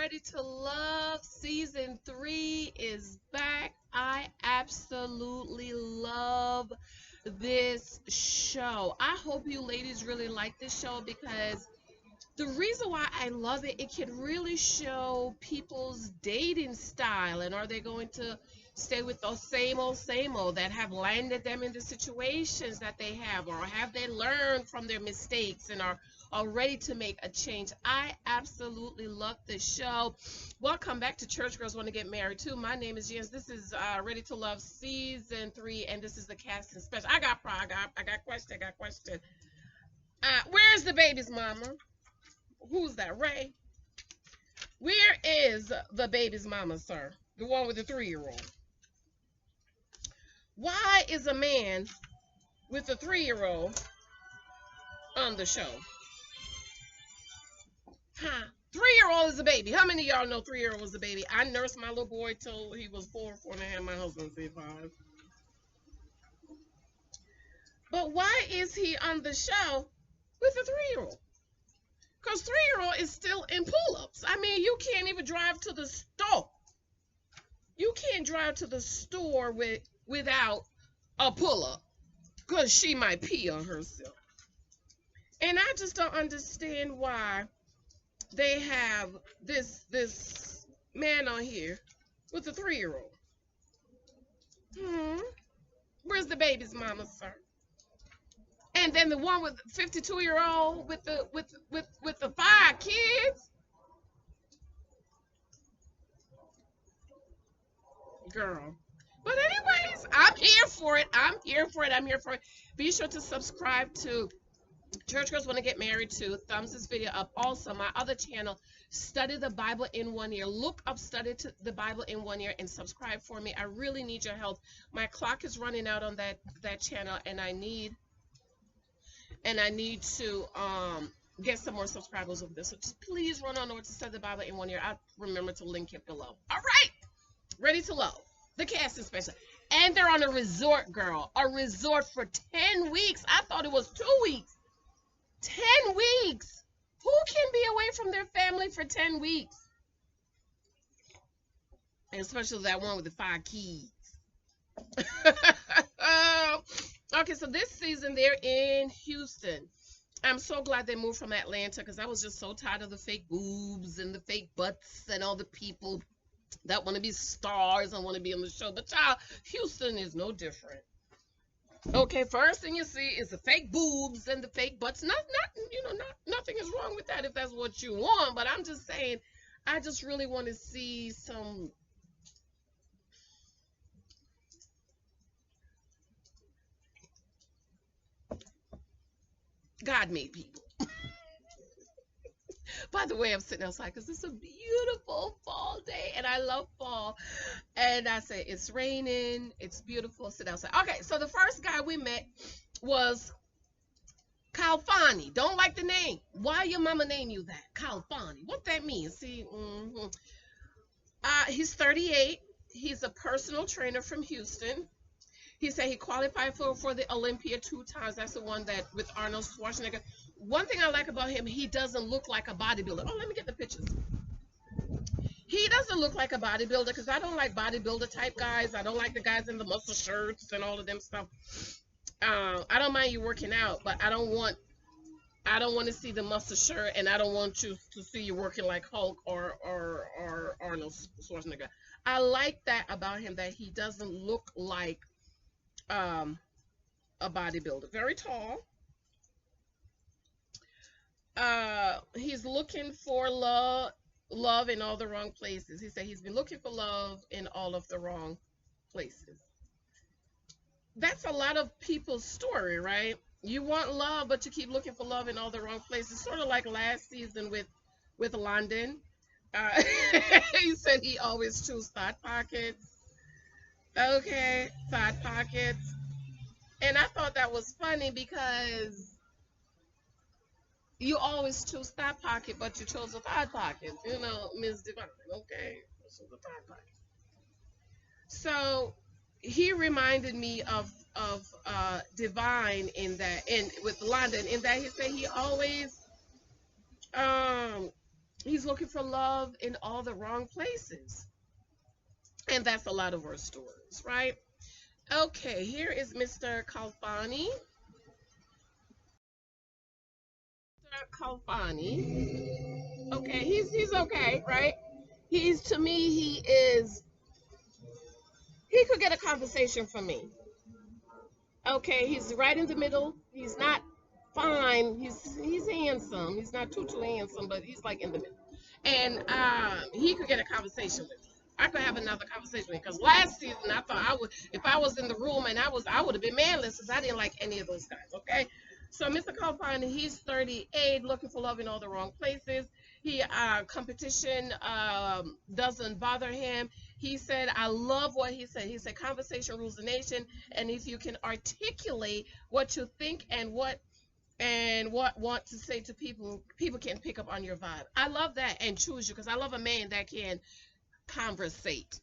Ready to Love season 3 is back. I absolutely love this show. I hope you ladies really like this show because the reason why I love it, it can really show people's dating style, and are they going to stay with those same old that have landed them in the situations that they have, or have they learned from their mistakes and are ready to make a change. I absolutely love this show. Welcome back to Church Girls Want to Get Married Too. My name is Jens. This is Ready to Love season 3, and this is the casting special. I got question. Where's the baby's mama? Who's that, Ray? Where is the baby's mama, sir? The one with the 3-year-old. Why is a man with a 3-year-old on the show? Huh? 3-year-old is a baby. How many of y'all know 3-year-old was a baby? I nursed my little boy till he was 4 and a half. My husband said 5. But why is he on the show with a 3-year-old? Because 3-year-old is still in pull-ups. I mean, you can't even drive to the store. You can't drive to the store without a pull-up because she might pee on herself. And I just don't understand why they have this man on here with a 3-year-old. Where's the baby's mama, sir? And then the one with 52-year-old with the 5 kids. Girl. But anyways, I'm here for it. Be sure to subscribe to Church Girls Want to Get Married Too. Thumbs this video up. Also, my other channel, Study the Bible in 1 Year. Look up Study the Bible in 1 Year and subscribe for me. I really need your help. My clock is running out on that channel, and I need to get some more subscribers over this. So just please run on over to Study the Bible in 1 Year. I'll remember to link it below. All right. Ready to Love. The casting special. And they're on a resort, girl. A resort for 10 weeks. I thought it was 2 weeks. 10 weeks. Who can be away from their family for 10 weeks? And especially that one with the 5 kids. Okay, so this season they're in Houston. I'm so glad they moved from Atlanta because I was just so tired of the fake boobs and the fake butts and all the people that want to be stars and want to be on the show. But y'all, Houston is no different. Okay, first thing you see is the fake boobs and the fake butts. Nothing is wrong with that if that's what you want. But I'm just saying, I just really want to see some God-made people. By the way, I'm sitting outside because it's a beautiful fall day, and I love fall. And I say, it's raining, it's beautiful, sit outside. Okay, so the first guy we met was Kalfani. Don't like the name. Why your mama name you that? Kalfani. What that means? See, he's 38. He's a personal trainer from Houston. He said he qualified for the Olympia 2 times. That's the one that with Arnold Schwarzenegger. One thing I like about him, he doesn't look like a bodybuilder. Oh, let me get the pictures. He doesn't look like a bodybuilder because I don't like bodybuilder type guys. I don't like the guys in the muscle shirts and all of them stuff. I don't mind you working out, but I don't want to see the muscle shirt, and I don't want you to see you working like Hulk or Arnold Schwarzenegger. I like that about him, that he doesn't look like a bodybuilder. Very tall. He's looking for love in all the wrong places. He said he's been looking for love in all of the wrong places. That's a lot of people's story, right? You want love, but you keep looking for love in all the wrong places. Sort of like last season with London. He said he always choose side pockets. Okay, side pockets. And I thought that was funny because you always choose that pocket, but you chose a third pocket. Ms. Divine. Okay, this is a third pocket. So he reminded me of Divine in that, and with London, in that he said he always He's looking for love in all the wrong places. And that's a lot of our stories, right? Okay, here is Mr. Kalfani. Mr. Kalfani. Okay, he's okay, right? He's to me, he could get a conversation from me. Okay, he's right in the middle. He's not fine. He's handsome. He's not too handsome, but he's like in the middle. And he could get a conversation with me. I could have another conversation with him because last season I thought I would, if I was in the room and I would have been manless because I didn't like any of those guys. Okay, so Mr. Kalpine, he's 38, looking for love in all the wrong places. He competition doesn't bother him. He said, I love what he said. He said, conversation rules the nation, and if you can articulate what you think and what want to say to people, people can pick up on your vibe. I love that and choose you because I love a man that can conversate.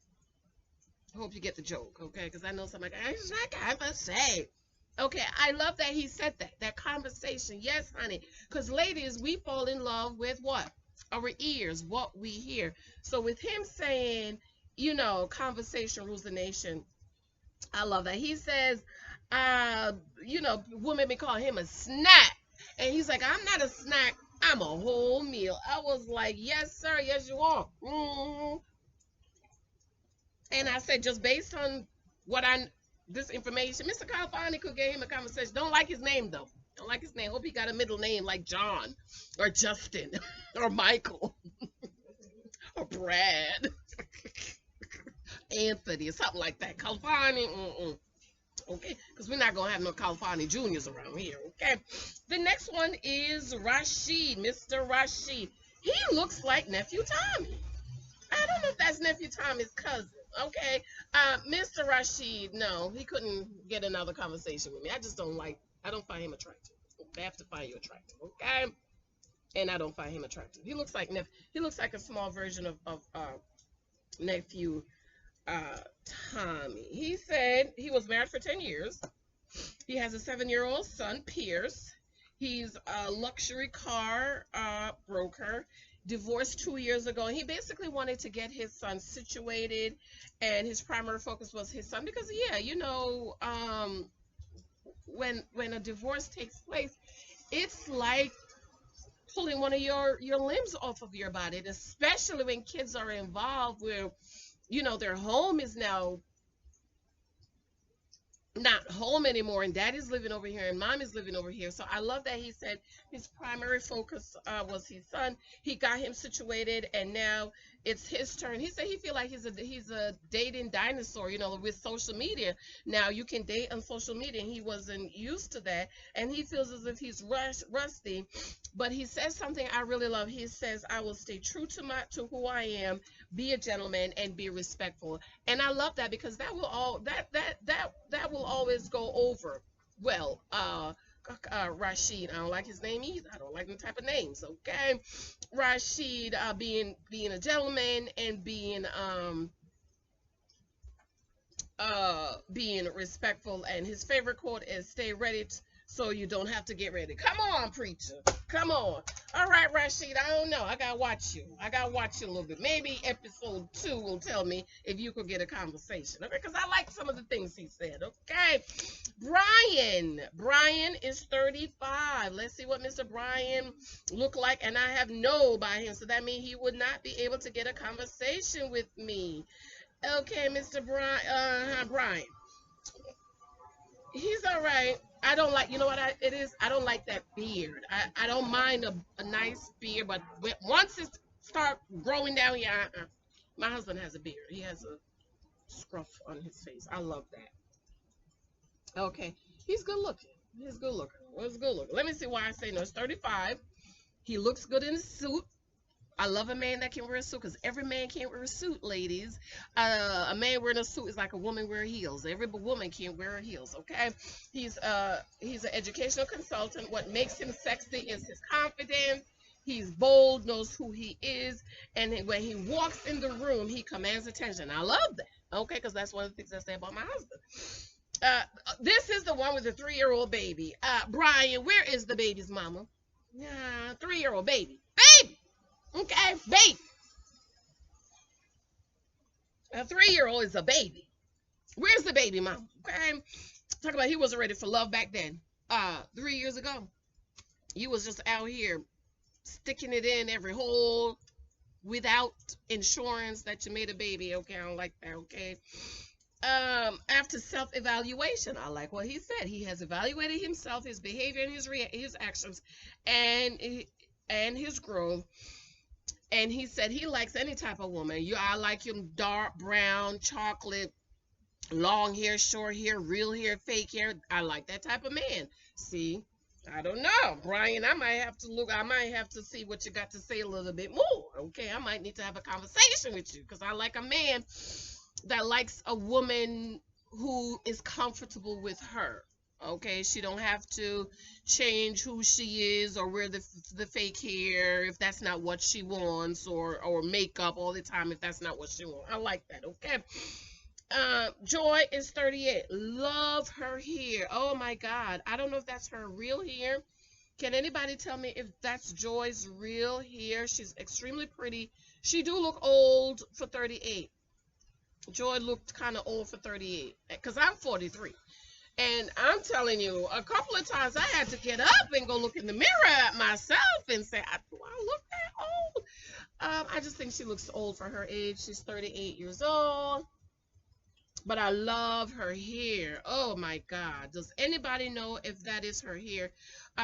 I hope you get the joke, okay? Because I know somebody, I just not conversate. Okay, I love that he said that. That conversation. Yes, honey. Because ladies, we fall in love with what? Our ears, what we hear. So with him saying, you know, conversation rules the nation, I love that. He says, you know, women be calling him a snack. And he's like, I'm not a snack. I'm a whole meal. I was like, yes, sir. Yes, you are. And I said, just based on what this information, Mr. Calfani could get him a conversation. Don't like his name, though. Don't like his name. Hope he got a middle name like John or Justin or Michael or Brad, Anthony or something like that. Calfani, okay, because we're not gonna have no Calfani Juniors around here. Okay, the next one is Rashid, Mr. Rashid. He looks like Nephew Tommy. I don't know if that's Nephew Tommy's cousin. Okay, Mr. Rashid, no, he couldn't get another conversation with me. I just don't like. I don't find him attractive. I have to find you attractive, okay? And I don't find him attractive. He looks like he looks like a small version of Nephew Tommy. He said he was married for 10 years. He has a 7-year-old son, Pierce. He's a luxury car broker, divorced 2 years ago. And he basically wanted to get his son situated, and his primary focus was his son because, yeah, you know, when a divorce takes place, it's like pulling one of your limbs off of your body, and especially when kids are involved where, you know, their home is now not home anymore, and daddy's living over here and mom is living over here. So I love that he said his primary focus was his son. He got him situated, and now it's his turn. He said he feel like he's a dating dinosaur, you know, with social media. Now you can date on social media, and he wasn't used to that, and he feels as if he's rusty. But he says something I really love. He says, I will stay true to who I am, be a gentleman, and be respectful. And I love that because that will always go over well. Rashid, I don't like his name either. I don't like the type of names. Okay, Rashid, being a gentleman and being respectful. And his favorite quote is, "Stay ready so you don't have to get ready." Come on, preacher. Come on. All right, Rashid, I don't know. I gotta watch you. I gotta watch you a little bit. Maybe episode 2 will tell me if you could get a conversation. Okay, because I like some of the things he said. Okay. Brian is 35. Let's see what Mr. Brian look like. And I have no by him. So that means he would not be able to get a conversation with me. Okay, Mr. Brian. He's all right. I don't like, you know what it is? I don't like that beard. I don't mind a nice beard, but once it start growing down here, my husband has a beard. He has a scruff on his face. I love that. Okay. He's good looking. He's good looking. What's good looking? Let me see why I say no. It's 35. He looks good in a suit. I love a man that can wear a suit because every man can't wear a suit, ladies. A man wearing a suit is like a woman wearing heels. Every woman can't wear heels, okay? He's an educational consultant. What makes him sexy is his confidence. He's bold, knows who he is, and when he walks in the room, he commands attention. I love that, okay, because that's one of the things I say about my husband. This is the one with the 3-year-old baby. Brian, where is the baby's mama? 3-year-old baby. Baby! Okay, baby. A 3-year-old is a baby. Where's the baby, mom? Okay, talk about he wasn't ready for love back then. 3 years ago, you was just out here sticking it in every hole without insurance that you made a baby. Okay, I don't like that. Okay. After self-evaluation, I like what he said. He has evaluated himself, his behavior, and his actions, and his growth. And he said he likes any type of woman. I like him dark brown, chocolate, long hair, short hair, real hair, fake hair. I like that type of man. See, I don't know, Brian. I might have to look. I might have to see what you got to say a little bit more. Okay, I might need to have a conversation with you because I like a man that likes a woman who is comfortable with her. Okay, she don't have to change who she is or wear the fake hair if that's not what she wants, or makeup all the time if that's not what she wants. I like that. Okay. Joy is 38. Love her hair. Oh my God. I don't know if that's her real hair. Can anybody tell me if that's Joy's real hair? She's extremely pretty. She do look old for 38. Joy looked kind of old for 38 because I'm 43. And I'm telling you, a couple of times I had to get up and go look in the mirror at myself and say, do I look that old? I just think she looks old for her age. She's 38 years old. But I love her hair. Oh my God. Does anybody know if that is her hair?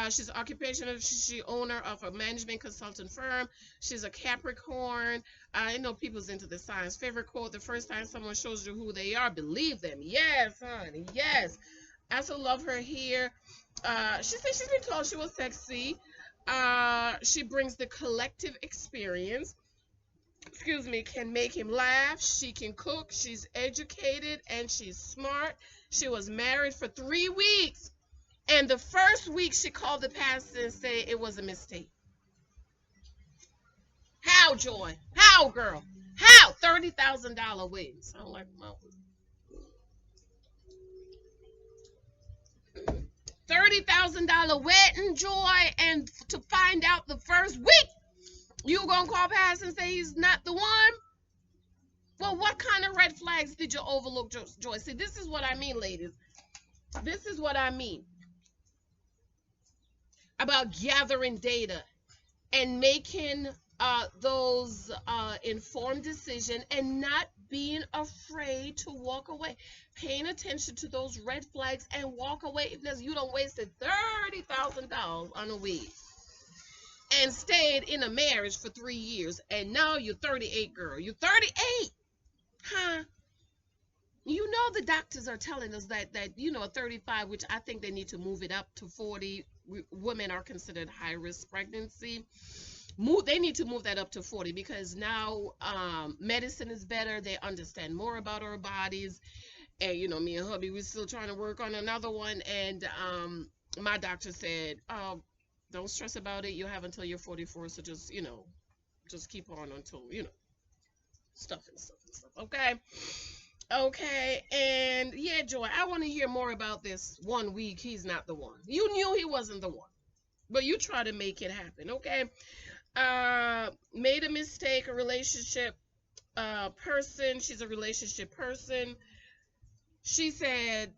She's an occupational, she's owner of a management consultant firm. She's a Capricorn. I know people's into the signs. Favorite quote: the first time someone shows you who they are, believe them. Yes, honey. Yes. I also love her hair. She said she's been told she was sexy. She brings the collective experience. Excuse me, can make him laugh. She can cook. She's educated and she's smart. She was married for 3 weeks. And the first week she called the pastor and said it was a mistake. How, Joy? How, girl? How? $30,000 wedding. Sound like $30,000 wedding, Joy, and to find out the first week you gonna call pastor and say he's not the one? Well, what kind of red flags did you overlook, Joy? See, this is what I mean, ladies. This is what I mean about gathering data and making those informed decisions and not being afraid to walk away. Paying attention to those red flags and walk away because you don't wasted $30,000 on a wig and stayed in a marriage for 3 years, and now you're 38, girl. You're 38, huh? You know the doctors are telling us that 35, which I think they need to move it up to 40. Women are considered high risk pregnancy. They need to move that up to 40 because now medicine is better. They understand more about our bodies, and me and hubby, we're still trying to work on another one. And my doctor said, don't stress about it. You have until you're 44, so just keep on until stuff. Okay, and yeah, Joy, I want to hear more about this 1 week. He's not the one. You knew he wasn't the one, but you try to make it happen. Okay, made a mistake. A relationship person. She's a relationship person. She said,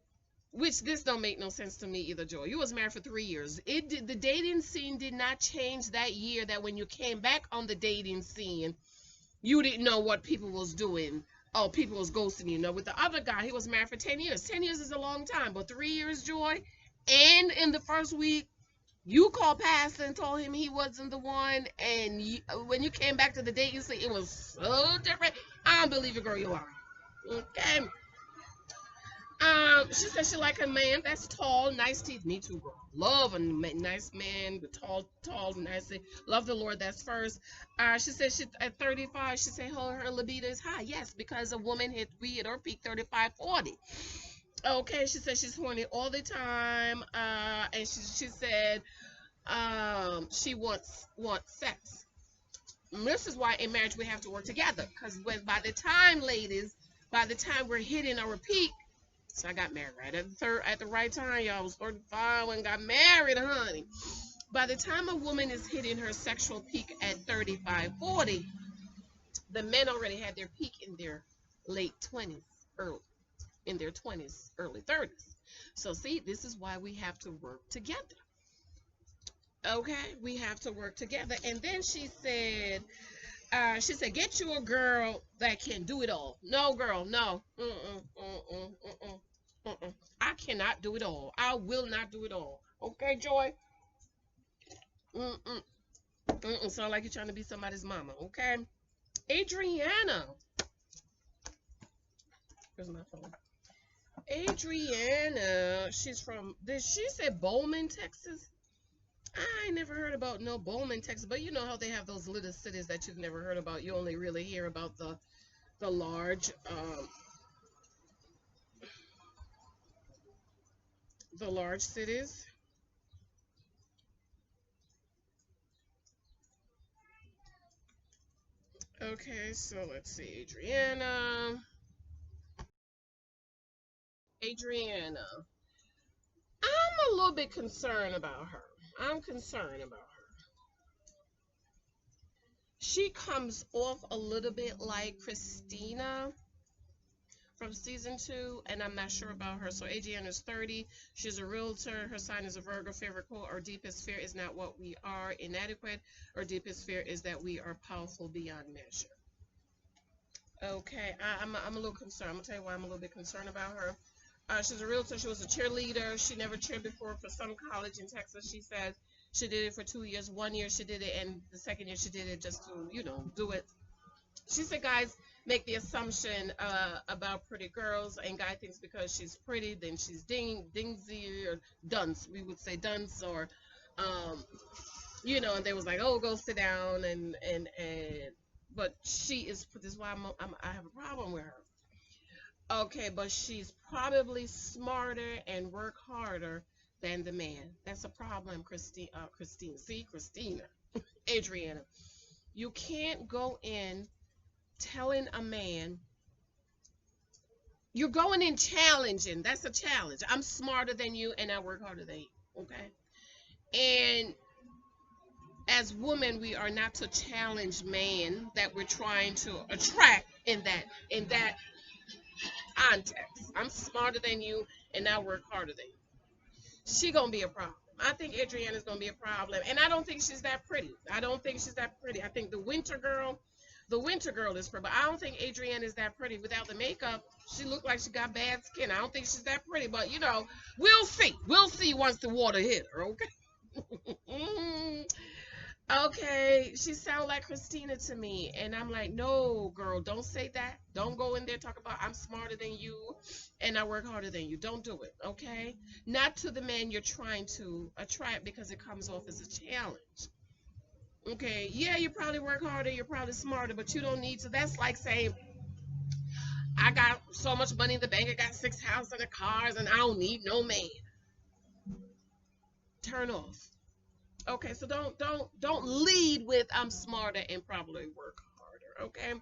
which this don't make no sense to me either, Joy. You was married for 3 years. The dating scene did not change that year. That when you came back on the dating scene, you didn't know what people was doing. Oh, people was ghosting you. With the other guy, he was married for 10 years. 10 years is a long time, but 3 years, Joy. And in the first week, you called pastor and told him he wasn't the one. And when you came back to the date, you said it was so different. I don't believe you, girl. You are. Okay. She said she like a man that's tall, nice teeth. Me too, girl. Love a nice man with tall, nice. Love the Lord. That's first. She said she at 35. She said her libido is high. Yes, because a woman we hit her peak 35, 40. Okay, she said she's horny all the time. And she said she wants sex. And this is why in marriage we have to work together, because by the time we're hitting our peak. So I got married right at the right time, y'all. I was 35 when I got married, honey. By the time a woman is hitting her sexual peak at 35, 40, the men already had their peak in their late 20s, early in their 20s, early 30s. So see, this is why we have to work together. Okay, we have to work together. And then she said, get you a girl that can do it all. No, girl, no. I cannot do it all. I will not do it all. Okay, Joy? Mm-mm. Sound like you're trying to be somebody's mama. Okay, Adriana. Where's my phone? Adriana. She's from. Did she say Bowman, Texas? I ain't never heard about no Bowman, Texas, but you know how they have those little cities that you've never heard about. You only really hear about the large cities. Okay, so let's see, Adriana. Adriana. I'm a little bit concerned about her. I'm concerned about her. She comes off a little bit like Christina from season 2, and I'm not sure about her. So Adriana's 30. She's a realtor. Her sign is a Virgo. Favorite quote: our deepest fear is not what we are inadequate. Our deepest fear is that we are powerful beyond measure. Okay, I'm a little concerned. I'm going to tell you why I'm a little bit concerned about her. She's a realtor. She was a cheerleader. She never cheered before for some college in Texas. She said she did it for 2 years. 1 year she did it, and the second year she did it just to, do it. She said guys make the assumption about pretty girls, and guy thinks because she's pretty, then she's dingsy or dunce. We would say dunce, or, and they was like, oh, go sit down, but she is. This is why I have a problem with her. Okay, but she's probably smarter and work harder than the man. That's a problem, Christine. See, Christina, Adriana. You can't go in telling a man. You're going in challenging. That's a challenge. I'm smarter than you, and I work harder than you. Okay, and as women, we are not to challenge man that we're trying to attract in that context. I'm smarter than you, and I work harder than you. She gonna be a problem. I think Adriana's gonna be a problem, and I don't think she's that pretty. I think the winter girl is pretty, but I don't think Adriana is that pretty without the makeup. She looked like she got bad skin. I don't think she's that pretty, but we'll see. We'll see once the water hit her. Okay. Okay, she sounds like Christina to me, and I'm like, no, girl, don't say that. Don't go in there talk about I'm smarter than you and I work harder than you. Don't do it, okay? Not to the man you're trying to attract, because it comes off as a challenge. Okay, yeah, you probably work harder, you're probably smarter, but you don't need to. That's like saying, I got so much money in the bank, I got 6 houses and cars, and I don't need no man. Turn off. Okay, so don't lead with I'm smarter and probably work harder. Okay.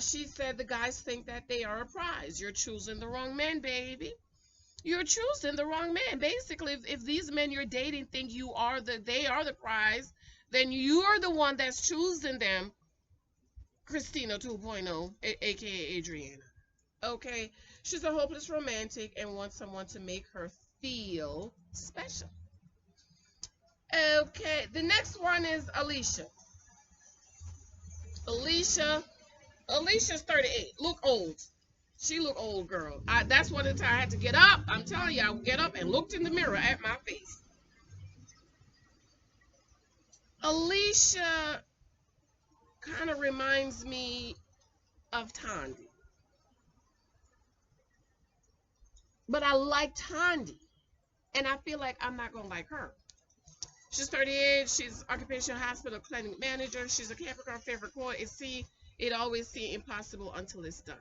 She said the guys think that they are a prize. You're choosing the wrong man, baby. You're choosing the wrong man. Basically, if these men you're dating think they are the prize, then you're the one that's choosing them. Christina 2.0, aka Adriana. Okay. She's a hopeless romantic and wants someone to make her feel special. Okay, the next one is Alicia. Alicia's 38. Look old. She look old, girl. That's one of the time I had to get up. I'm telling you, I would get up and looked in the mirror at my face. Alicia kind of reminds me of Tandy. But I like Tandy. And I feel like I'm not going to like her. She's 38. She's occupational hospital clinic manager. She's a Capricorn. Favorite quote is it always seems impossible until it's done.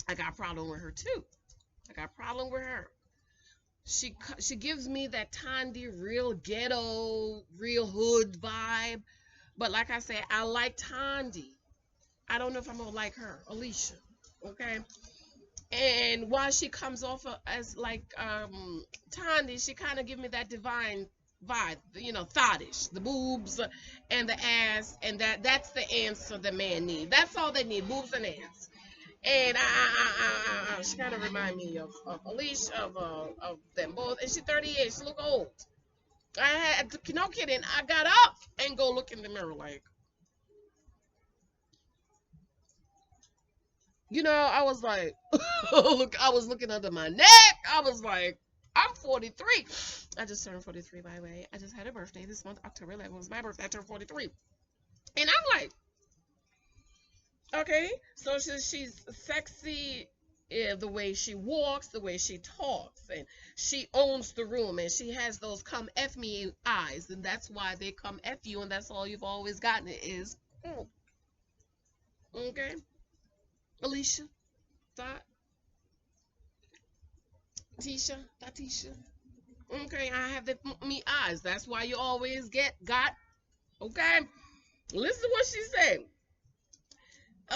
I got a problem with her too. She gives me that Tandy, real ghetto, real hood vibe. But like I said, I like Tandy. I don't know if I'm gonna like her, Alicia. Okay. And while she comes off as like Tandy, she kind of give me that divine vibe, thottish, the boobs and the ass, and that's the answer the man need. That's all they need, boobs and ass. And she kind of remind me of Alicia, of them both. And she's 38. She look old. I had, no kidding. I got up and go look in the mirror like, I was like, look, I was looking under my neck. I was like, I'm 43. I just turned 43, by the way. I just had a birthday this month. October 11th was my birthday. I turned 43. And I'm like, okay, so she's sexy, the way she walks, the way she talks, and she owns the room, and she has those come F me eyes, and that's why they come F you, and that's all you've always gotten is, okay, Alicia, Dot, Tisha, okay, I have the me eyes, that's why you always got, okay, listen to what she said.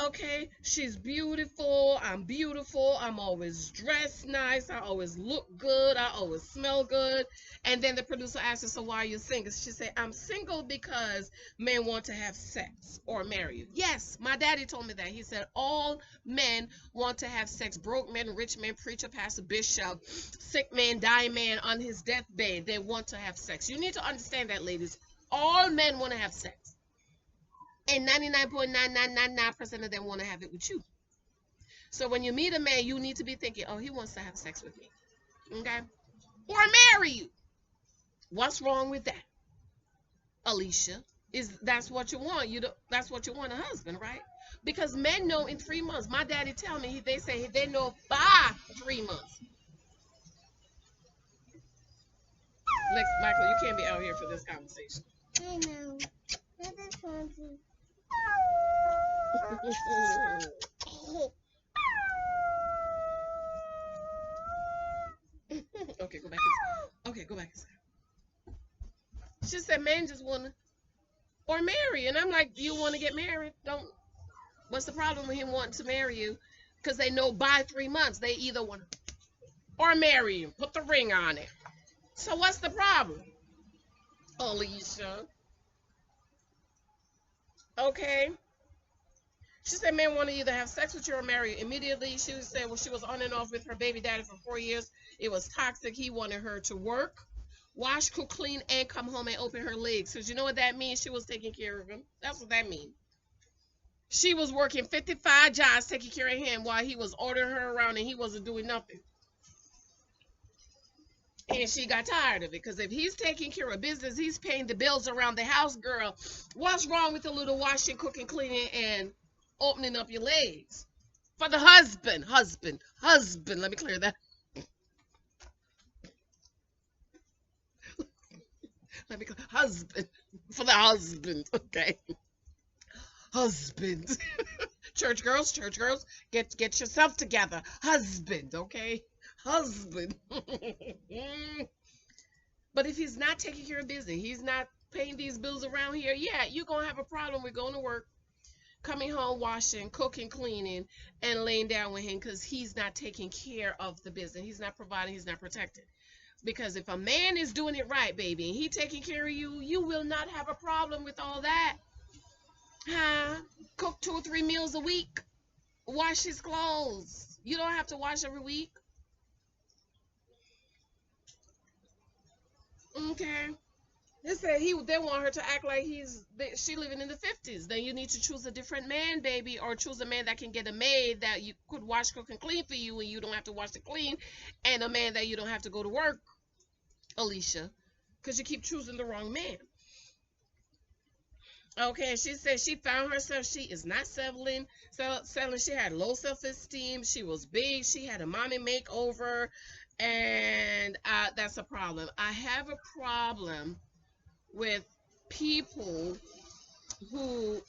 Okay, she's beautiful. I'm beautiful. I'm always dressed nice. I always look good. I always smell good. And then the producer asked her, so why are you single? She said, I'm single because men want to have sex or marry you. Yes, my daddy told me that. He said, all men want to have sex. Broke men, rich men, preacher, pastor, bishop, sick man, dying man on his deathbed. They want to have sex. You need to understand that, ladies. All men want to have sex. And 99.9999% of them want to have it with you. So when you meet a man, you need to be thinking, oh, he wants to have sex with me. Okay? Or marry you. What's wrong with that? Alicia, that's what you want. That's what you want, a husband, right? Because men know in 3 months. My daddy tell me, they say they know by 3 months. Lex, Michael, you can't be out here for this conversation. I know. Okay, go back inside. Okay, go back inside. She said men just wanna or marry, and I'm like, do you want to get married? Don't. What's the problem with him wanting to marry you? Because they know by 3 months they either want to or marry you, put the ring on it. So what's the problem, Alicia? Okay. She said men want to either have sex with you or marry you. Immediately, she said, well, she was on and off with her baby daddy for 4 years. It was toxic. He wanted her to work, wash, cook, clean, and come home and open her legs. Because you know what that means? She was taking care of him. That's what that means. She was working 55 jobs taking care of him while he was ordering her around and he wasn't doing nothing. And she got tired of it, because if he's taking care of business, he's paying the bills around the house, girl. What's wrong with a little washing, cooking, cleaning, and opening up your legs? For the husband. Let me clear that. Let me clear. Husband. For the husband. Okay. Husband. Church girls, get yourself together. Husband, okay? Husband. But if he's not taking care of business, he's not paying these bills around here, yeah, you're going to have a problem with going to work, coming home, washing, cooking, cleaning, and laying down with him, because he's not taking care of the business. He's not providing, he's not protecting. Because if a man is doing it right, baby, and he taking care of you, you will not have a problem with all that. Huh? Cook 2 or 3 meals a week. Wash his clothes. You don't have to wash every week. Okay. They said they want her to act like she living in the 50s. Then you need to choose a different man, baby, or choose a man that can get a maid that you could wash, cook, and clean for you, and you don't have to wash and clean, and a man that you don't have to go to work, Alicia, because you keep choosing the wrong man. Okay, she said she found herself. She is not settling. She had low self-esteem. She was big. She had a mommy makeover, and that's a problem. I have a problem with people who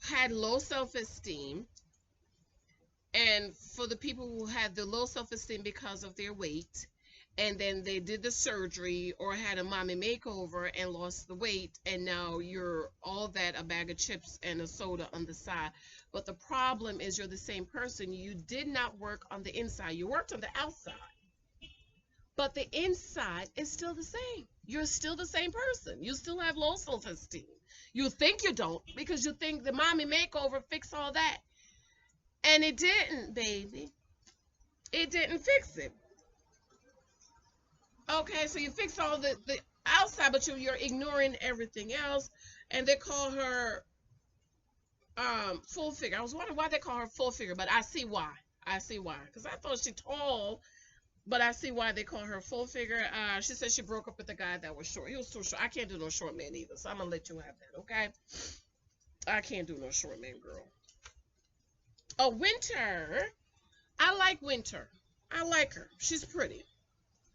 had low self-esteem, and for the people who had the low self-esteem because of their weight, and then they did the surgery or had a mommy makeover and lost the weight, and now you're all that, a bag of chips and a soda on the side. But the problem is you're the same person. You did not work on the inside. You worked on the outside. but the inside is still the same. You're still the same person. You still have low self-esteem. You think you don't because you think the mommy makeover fixed all that. And it didn't, baby. It didn't fix it. Okay, so you fix all the outside, but you're ignoring everything else. And they call her full figure. I was wondering why they call her full figure, but I see why. I see why. Because I thought she tall, but I see why they call her full figure. She said she broke up with the guy that was short. He was too short. I can't do no short man either, so I'm going to let you have that, okay? I can't do no short man, girl. Oh, Winter. I like Winter. I like her. She's pretty.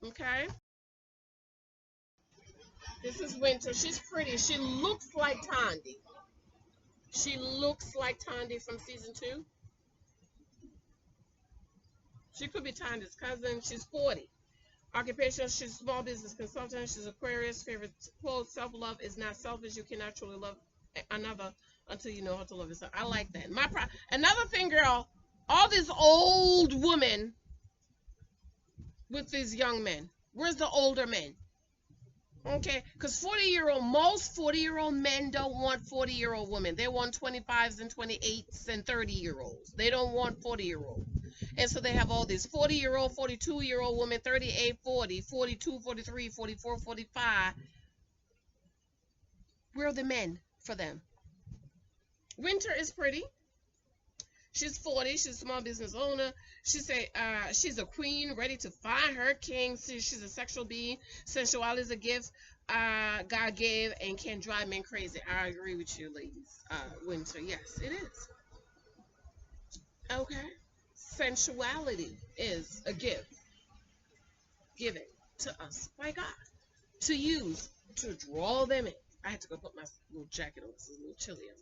Okay? This is Winter. She's pretty. She looks like Tandy. She looks like Tandy from season 2. She could be Tandy's cousin. She's 40. Occupation, she's a small business consultant. She's Aquarius. Favorite quote, self-love is not selfish. You cannot truly love another until you know how to love yourself. I like that. Another thing, girl, all these old women with these young men. Where's the older men? Okay, because most 40-year-old men don't want 40-year-old women. They want 25s and 28s and 30-year-olds. They don't want 40-year-old. And so they have all these 40-year-old, 42-year-old women, 38, 40, 42, 43, 44, 45. Where are the men for them? Winter is pretty. She's 40. She's a small business owner. She say she's a queen, ready to find her king. She's a sexual being. Sensuality is a gift God gave and can drive men crazy. I agree with you, ladies. Winter, yes, it is. Okay. Sensuality is a gift given to us by God to use to draw them in. I had to go put my little jacket on. This is a little chilly on me.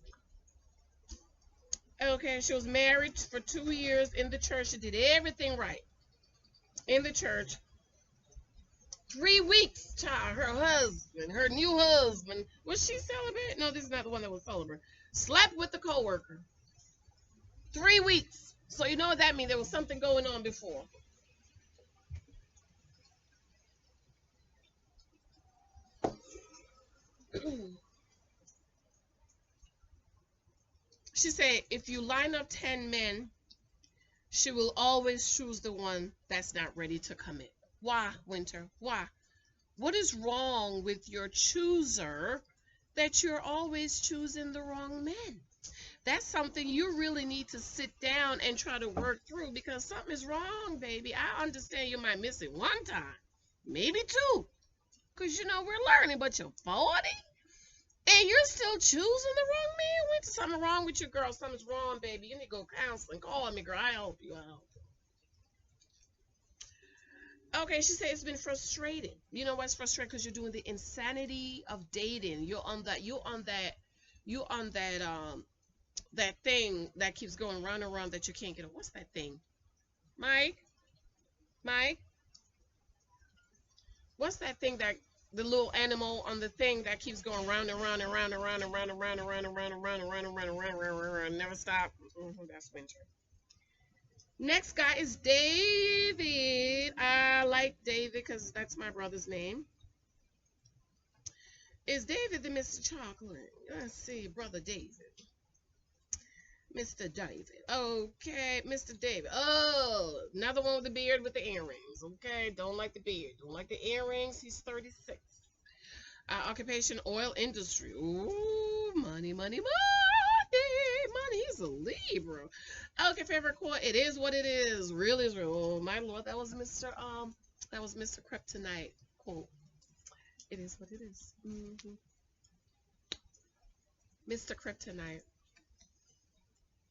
Okay, she was married for 2 years in the church. She did everything right in the church. 3 weeks, child. Her new husband, was she celibate? No, this is not the one that was celibate. Slept with the coworker. 3 weeks. So you know what that means? There was something going on before. She said, if you line up 10 men, she will always choose the one that's not ready to commit. Why, Winter? Why? What is wrong with your chooser that you're always choosing the wrong men? That's something you really need to sit down and try to work through because something is wrong, baby. I understand you might miss it one time, maybe 2, because, we're learning, but you're 40? And you're still choosing the wrong man? Winter, something wrong with you, girl. Something's wrong, baby. You need to go counseling. Call me, girl. I help you. Okay, she said it's been frustrating. You know what's frustrating? Because you're doing the insanity of dating. You're on that thing that keeps going round and round that you can't get on. What's that thing? Mike? What's that thing that the little animal on the thing that keeps going round and round and round and round and round and round and round and round and round and round and round and round and never stop? That's Winter. Next guy is David. I like David because that's my brother's name. Is David the Mr. Chocolate? Let's see, brother David. Mr. David. Okay, Mr. David. Oh, another one with the beard with the earrings. Okay, don't like the beard. Don't like the earrings. He's 36. Occupation, oil industry. Ooh, money, money, money. Money. He's a Libra. Okay, favorite quote. It is what it is. Real is real. Oh, my Lord. That was Mr. Kryptonite quote. It is what it is. Mr. Kryptonite.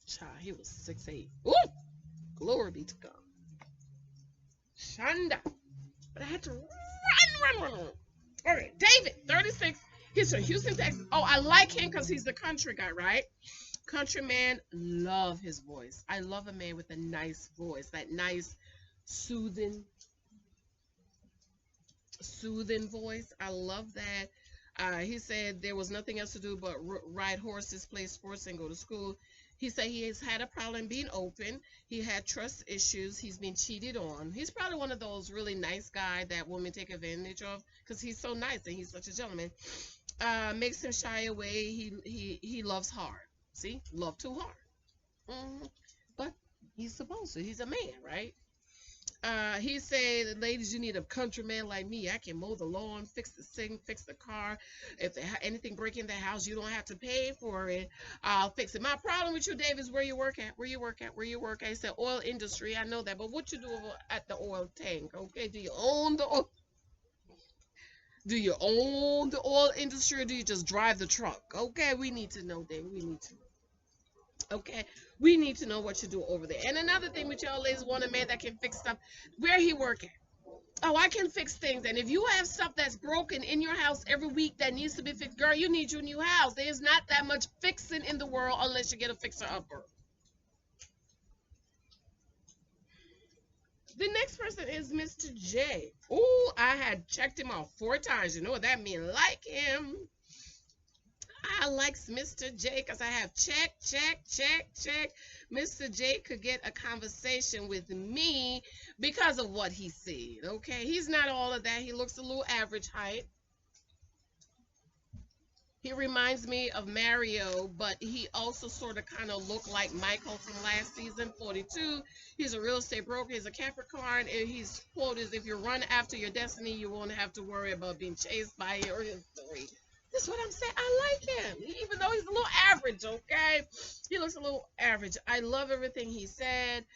Child, he was 6'8". Ooh! Glory be to God. Shonda. But I had to run. All right, David, 36. He's from Houston, Texas. Oh, I like him because he's the country guy, right? Country man, love his voice. I love a man with a nice voice. That nice, soothing voice. I love that. He said there was nothing else to do but ride horses, play sports, and go to school. He said he has had a problem being open. He had trust issues. He's been cheated on. He's probably one of those really nice guy that women take advantage of because he's so nice and he's such a gentleman. Makes him shy away. He loves hard. See, love too hard. But he's supposed to. He's a man, right? He said, ladies, you need a countryman like me. I can mow the lawn, fix the sink, fix the car. If anything break in the house, you don't have to pay for it. I'll fix it. My problem with you, Dave, is where you work at. Where you work at. Where you work at. He said, oil industry. I know that. But what you do at the oil tank? Okay. Do you own the oil? Do you own the oil industry or do you just drive the truck? Okay. We need to know, Dave. We need to know. Okay, we need to know what you do over there. And another thing with y'all ladies want a man that can fix stuff. Where he work at? Oh, I can fix things. And if you have stuff that's broken in your house every week that needs to be fixed, girl, you need your new house. There's not that much fixing in the world unless you get a fixer-upper. The next person is Mr. J. Oh, I had checked him off 4 times. You know what that means? Like him. I likes Mr. J because I have check, check, check, check. Mr. J could get a conversation with me because of what he said, okay? He's not all of that. He looks a little average height. He reminds me of Mario, but he also sort of kind of looked like Michael from last season, 42. He's a real estate broker. He's a Capricorn, and his quote is, if you run after your destiny, you won't have to worry about being chased by your history. That's what I'm saying. I like him, even though he's a little average, okay? He looks a little average. I love everything he said.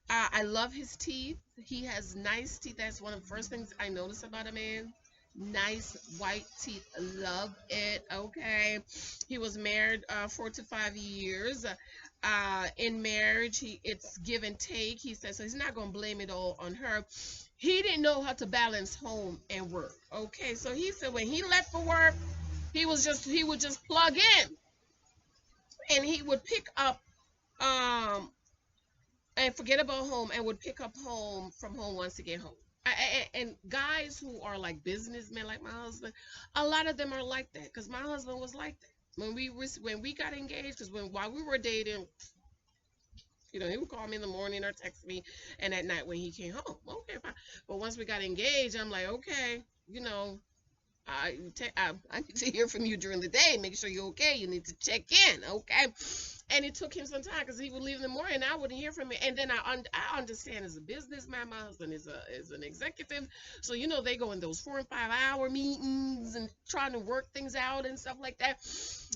I love his teeth. He has nice teeth. That's one of the first things I notice about a man. Nice white teeth. Love it, okay? He was married 4 to 5 years. In marriage, it's give and take. He says, so he's not going to blame it all on her. He didn't know how to balance home and work, okay? So he said when he left for work, he would just plug in and he would pick up and forget about home and would pick up home from home once he get home. And guys who are like businessmen like my husband, a lot of them are like that because my husband was like that when we got engaged, because while we were dating, you know, he would call me in the morning or text me, and at night when he came home, okay, fine. But once we got engaged, I'm like, okay, you know, I need to hear from you during the day. Make sure you're okay. You need to check in, okay? And it took him some time because he would leave in the morning and I wouldn't hear from him. And then I understand as a businessman, my husband is an executive. So, you know, they go in those 4 and 5 hour meetings and trying to work things out and stuff like that.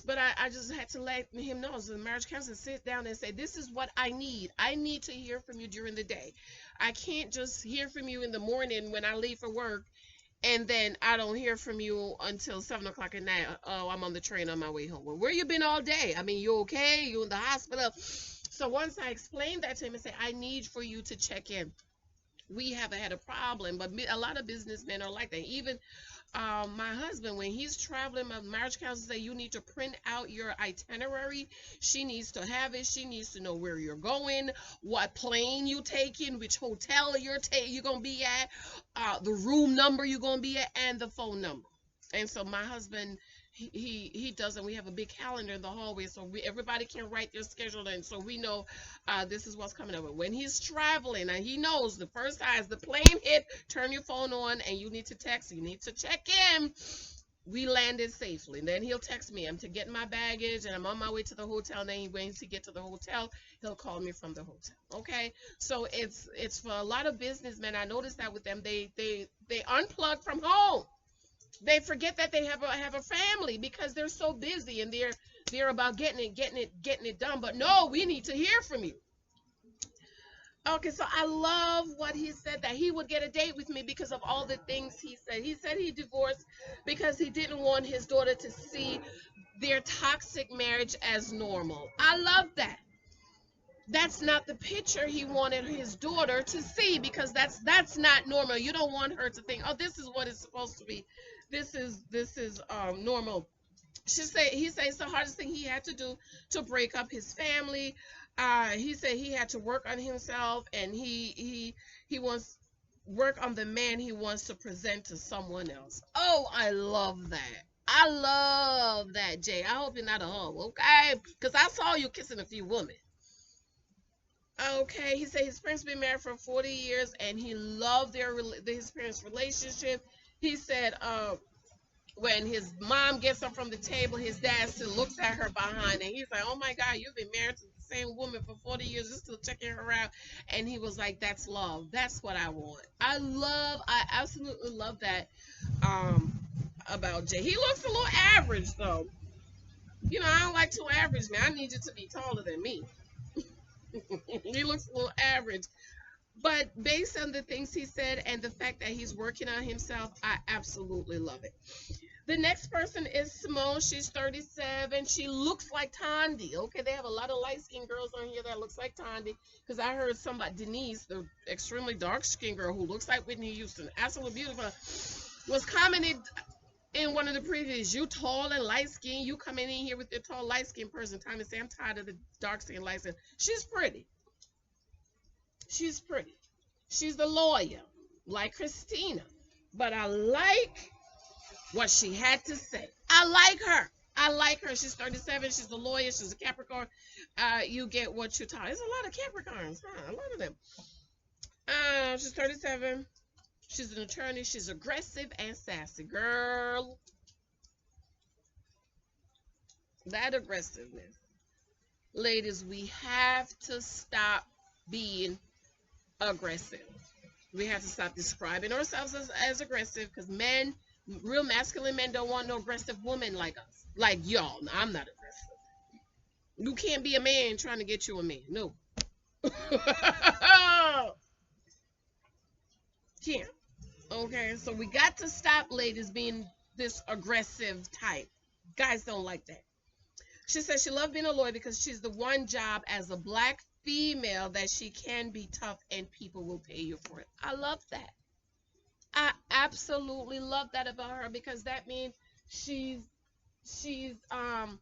But I just had to let him know. So the marriage counselor sit down and say, this is what I need. I need to hear from you during the day. I can't just hear from you in the morning when I leave for work. And then I don't hear from you until 7 o'clock at night. Oh, I'm on the train on my way home. Well, where you been all day? I mean, you okay? You in the hospital? So once I explained that to him and said, I need for you to check in. We haven't had a problem, but a lot of businessmen are like that. Even my husband, when he's traveling, my marriage counselor say you need to print out your itinerary. She needs to have it. She needs to know where you're going, what plane you taking, which hotel you're gonna be at, the room number you're gonna be at, and the phone number. And so my husband, he does, and we have a big calendar in the hallway, so everybody can write their schedule, and so we know this is what's coming up. When he's traveling, and he knows the first time as the plane hit, turn your phone on, and you need to text, you need to check in. We landed safely. And then he'll text me, I'm to get my baggage, and I'm on my way to the hotel. And then when he get to the hotel, he'll call me from the hotel. Okay, so it's for a lot of businessmen. I noticed that with them, they unplug from home. They forget that they have a family because they're so busy and they're about getting it done. But no, we need to hear from you. Okay, so I love what he said, that he would get a date with me because of all the things he said. He said he divorced because he didn't want his daughter to see their toxic marriage as normal. I love that. That's not the picture he wanted his daughter to see, because that's not normal. You don't want her to think, oh, this is what it's supposed to be. This is normal. He said it's the hardest thing he had to do to break up his family. He said he had to work on himself, and he wants work on the man he wants to present to someone else. Oh, I love that. I love that, Jay. I hope you're not a hoe, okay? Because I saw you kissing a few women. Okay, he said his parents been married for 40 years and he loved his parents' relationship. He said, when his mom gets up from the table, his dad still looks at her behind, and he's like, "Oh my God, you've been married to the same woman for 40 years, you're still checking her out." And he was like, "That's love. That's what I want." I absolutely love that about Jay. He looks a little average though. You know, I don't like too average, man. I need you to be taller than me. He looks a little average. But based on the things he said and the fact that he's working on himself, I absolutely love it. The next person is Simone. She's 37. She looks like Tandy. Okay, they have a lot of light-skinned girls on here that looks like Tandy. Because I heard somebody, Denise, the extremely dark-skinned girl who looks like Whitney Houston, absolutely beautiful, was commented in one of the previews. You tall and light-skinned. You coming in here with your tall, light-skinned person. Time to say, I'm tired of the dark-skinned, light-skinned. She's pretty. She's pretty. She's the lawyer, like Christina. But I like what she had to say. I like her. I like her. She's 37. She's a lawyer. She's a Capricorn. You get what you're taught. There's a lot of Capricorns, huh? A lot of them. She's 37. She's an attorney. She's aggressive and sassy. Girl, that aggressiveness. Ladies, we have to stop being aggressive. We have to stop describing ourselves as aggressive, because men, real masculine men, don't want no aggressive woman like us. Like y'all. No, I'm not aggressive. You can't be a man trying to get you a man. No. Can't. Okay, so we got to stop, ladies, being this aggressive type. Guys don't like that. She says she loved being a lawyer because she's the one job as a black female that she can be tough and people will pay you for it. I love that. I absolutely love that about her, because that means she's she's um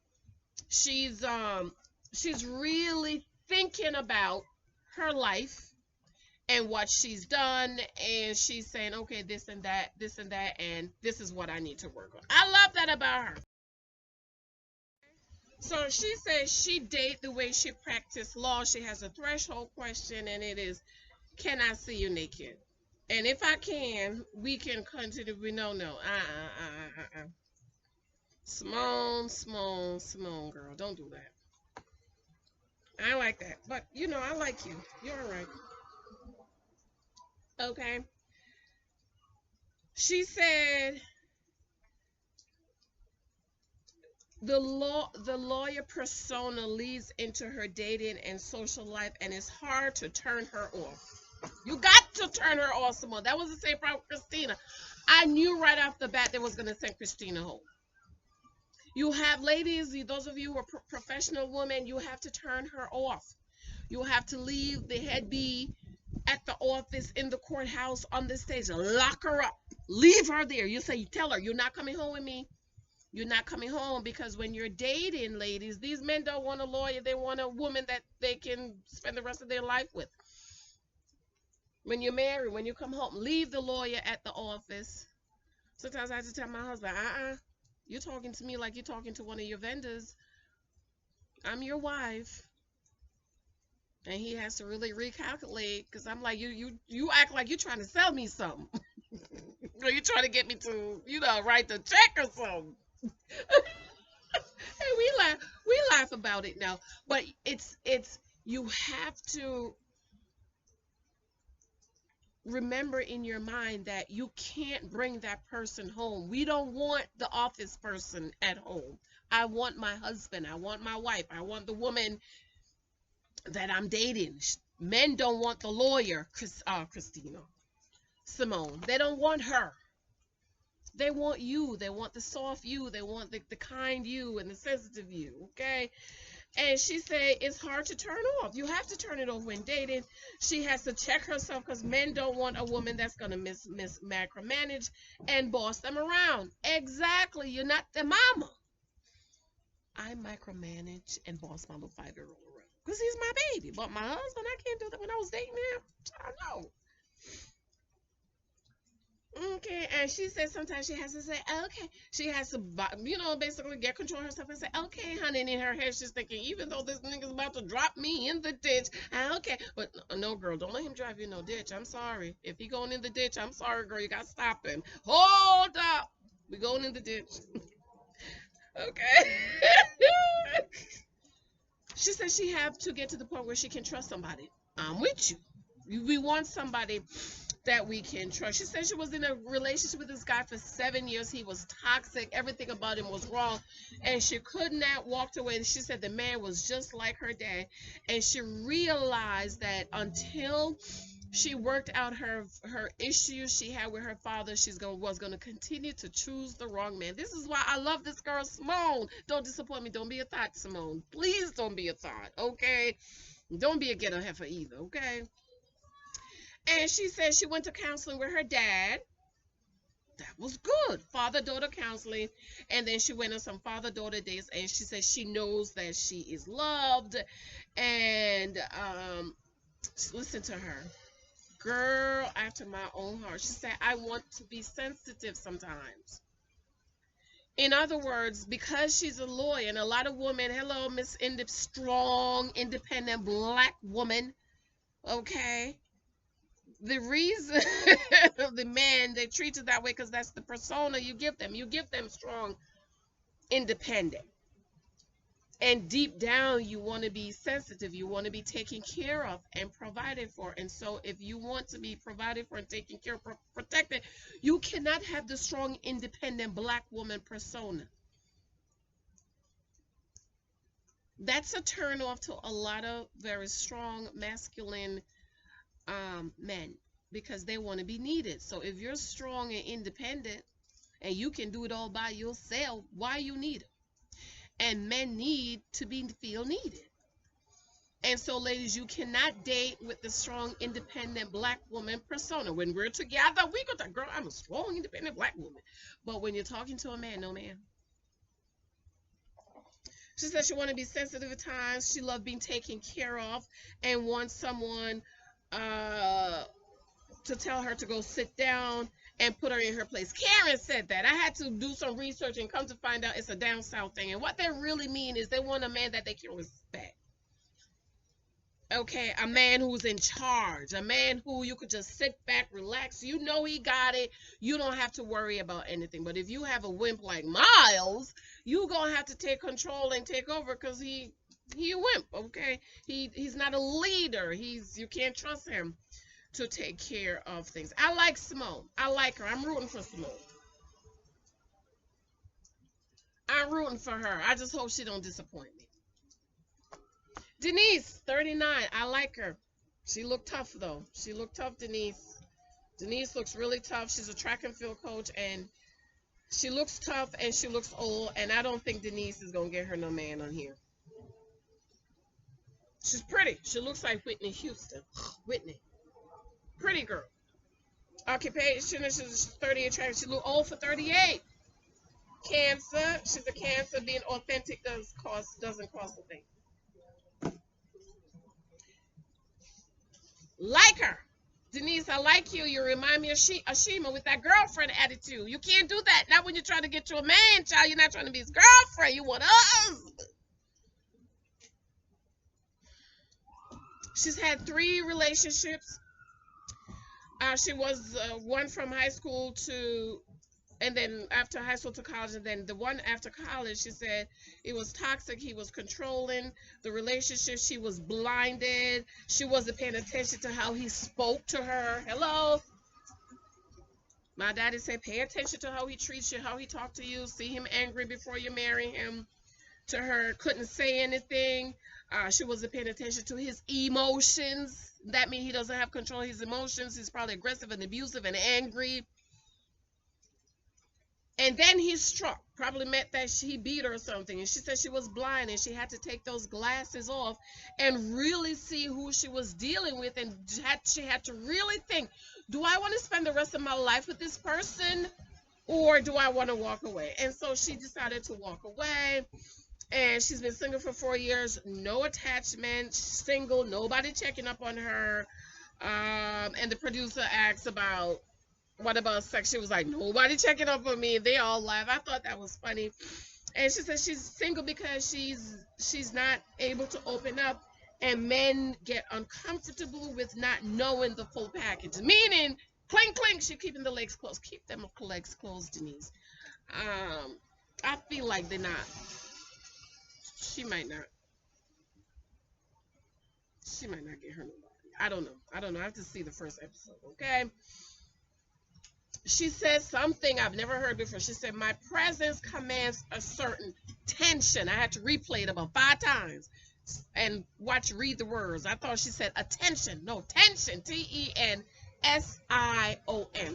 she's really thinking about her life and what she's done, and she's saying, okay, this and that, and this is what I need to work on. I love that about her. So she says she date the way she practiced law. She has a threshold question, and it is, can I see you naked? And if I can, we can continue. We no. Simone, girl, don't do that. I like that, but you know, I like you. You're all right. Okay. She said the lawyer persona leads into her dating and social life, and it's hard to turn her off. You got to turn her off, Simone. That was the same problem with Christina. I knew right off the bat they was going to send Christina home. You have, ladies, those of you who are professional women, you have to turn her off. You have to leave the head bee at the office, in the courthouse, on the stage. Lock her up. Leave her there. You say, you tell her, you're not coming home with me. You're not coming home, because when you're dating, ladies, these men don't want a lawyer. They want a woman that they can spend the rest of their life with. When you're married, when you come home, leave the lawyer at the office. Sometimes I have to tell my husband, you're talking to me like you're talking to one of your vendors. I'm your wife. And he has to really recalculate, because I'm like, you act like you're trying to sell me something. Or you're trying to get me to, write the check or something. And we laugh about it now. But it's you have to remember in your mind that you can't bring that person home. We don't want the office person at home. I want my husband. I want my wife. I want the woman that I'm dating. Men don't want the lawyer, Christina, Simone. They don't want her. They want you. They want the soft you. They want the kind you and the sensitive you, okay? And she said it's hard to turn off. You have to turn it off when dating. She has to check herself, because men don't want a woman that's going to micromanage and boss them around. Exactly. You're not the mama. I micromanage and boss my little 5-year-old around, because he's my baby. But my husband, I can't do that. When I was dating him, I know. Okay, and she said sometimes she has to say, okay. She has to, basically get control of herself and say, okay, honey. And in her head, she's thinking, even though this nigga's about to drop me in the ditch, okay. But no, girl, don't let him drive you in no ditch. I'm sorry. If he going in the ditch, I'm sorry, girl. You got to stop him. Hold up. We going in the ditch. Okay. She said she have to get to the point where she can trust somebody. I'm with you. We want somebody that we can trust. She said she was in a relationship with this guy for 7 years. He was toxic. Everything about him was wrong. And she could not walk away. She said the man was just like her dad. And she realized that until she worked out her issues she had with her father, was gonna continue to choose the wrong man. This is why I love this girl, Simone. Don't disappoint me. Don't be a thought, Simone. Please don't be a thought, okay? Don't be a ghetto heifer either, okay? And she said she went to counseling with her dad. That was good. Father-daughter counseling. And then she went on some father-daughter dates. And she said she knows that she is loved. And listen to her. Girl after my own heart. She said, I want to be sensitive sometimes. In other words, because she's a lawyer, and a lot of women, hello, Miss Strong, independent black woman, okay? The reason the men, they treat you that way because that's the persona you give them. You give them strong, independent. And deep down, you want to be sensitive. You want to be taken care of and provided for. And so if you want to be provided for and taken care of, protected, you cannot have the strong, independent black woman persona. That's a turn off to a lot of very strong, masculine men, because they want to be needed. So if you're strong and independent and you can do it all by yourself, why you need it? And men need to feel needed. And so, ladies, you cannot date with the strong, independent black woman persona. When we're together, we go to, girl, I'm a strong, independent black woman. But when you're talking to a man, no man. She said she wanted to be sensitive at times. She loved being taken care of and wants someone to tell her to go sit down and put her in her place. Karen said that. I had to do some research and come to find out it's a down south thing. And what they really mean is they want a man that they can respect. Okay, a man who's in charge, a man who you could just sit back, relax. You know he got it. You don't have to worry about anything. But if you have a wimp like Miles, you gonna have to take control and take over because he a wimp. Okay, he's not a leader. You can't trust him to take care of things. I like Simone. I like her. I'm rooting for Simone. I'm rooting for her. I just hope she don't disappoint me. Denise, 39. I like her. She looked tough, though. She looked tough, Denise. Denise looks really tough. She's a track and field coach, and she looks tough, and she looks old, and I don't think Denise is going to get her no man on here. She's pretty. She looks like Whitney Houston. Whitney. Pretty girl. Occupation, she's 38. She look old for 38. Cancer. She's a Cancer. Being authentic doesn't cost a thing. Like her. Denise, I like you. You remind me of Ashima with that girlfriend attitude. You can't do that. Not when you're trying to get to a man, child. You're not trying to be his girlfriend. You want a husband. She's had 3 relationships. She was one from high school to, and then after high school to college, and then the one after college, she said it was toxic. He was controlling the relationship. She was blinded. She wasn't paying attention to how he spoke to her. Hello? My daddy said, pay attention to how he treats you, how he talked to you. See him angry before you marry him. To her, couldn't say anything. She wasn't paying attention to his emotions. That means he doesn't have control of his emotions. He's probably aggressive and abusive and angry. And then he struck. Probably meant that he beat her or something. And she said she was blind and she had to take those glasses off and really see who she was dealing with. And she had to really think, do I want to spend the rest of my life with this person? Or do I want to walk away? And so she decided to walk away. And she's been single for 4 years, no attachment, single, nobody checking up on her. And the producer asks about What about sex? She was like, nobody checking up on me. They all laugh. I thought that was funny. And she said she's single because she's not able to open up, and men get uncomfortable with not knowing the full package. Meaning, clink clink, she keeping the legs closed. Keep them legs closed, Denise. Um, I feel like they're not. She might not. She might not get her nobody. I don't know. I don't know. I have to see the first episode. Okay. She said something I've never heard before. She said, my presence commands a certain tension. I had to replay it about 5 times and read the words. I thought she said attention. No, tension. Tension.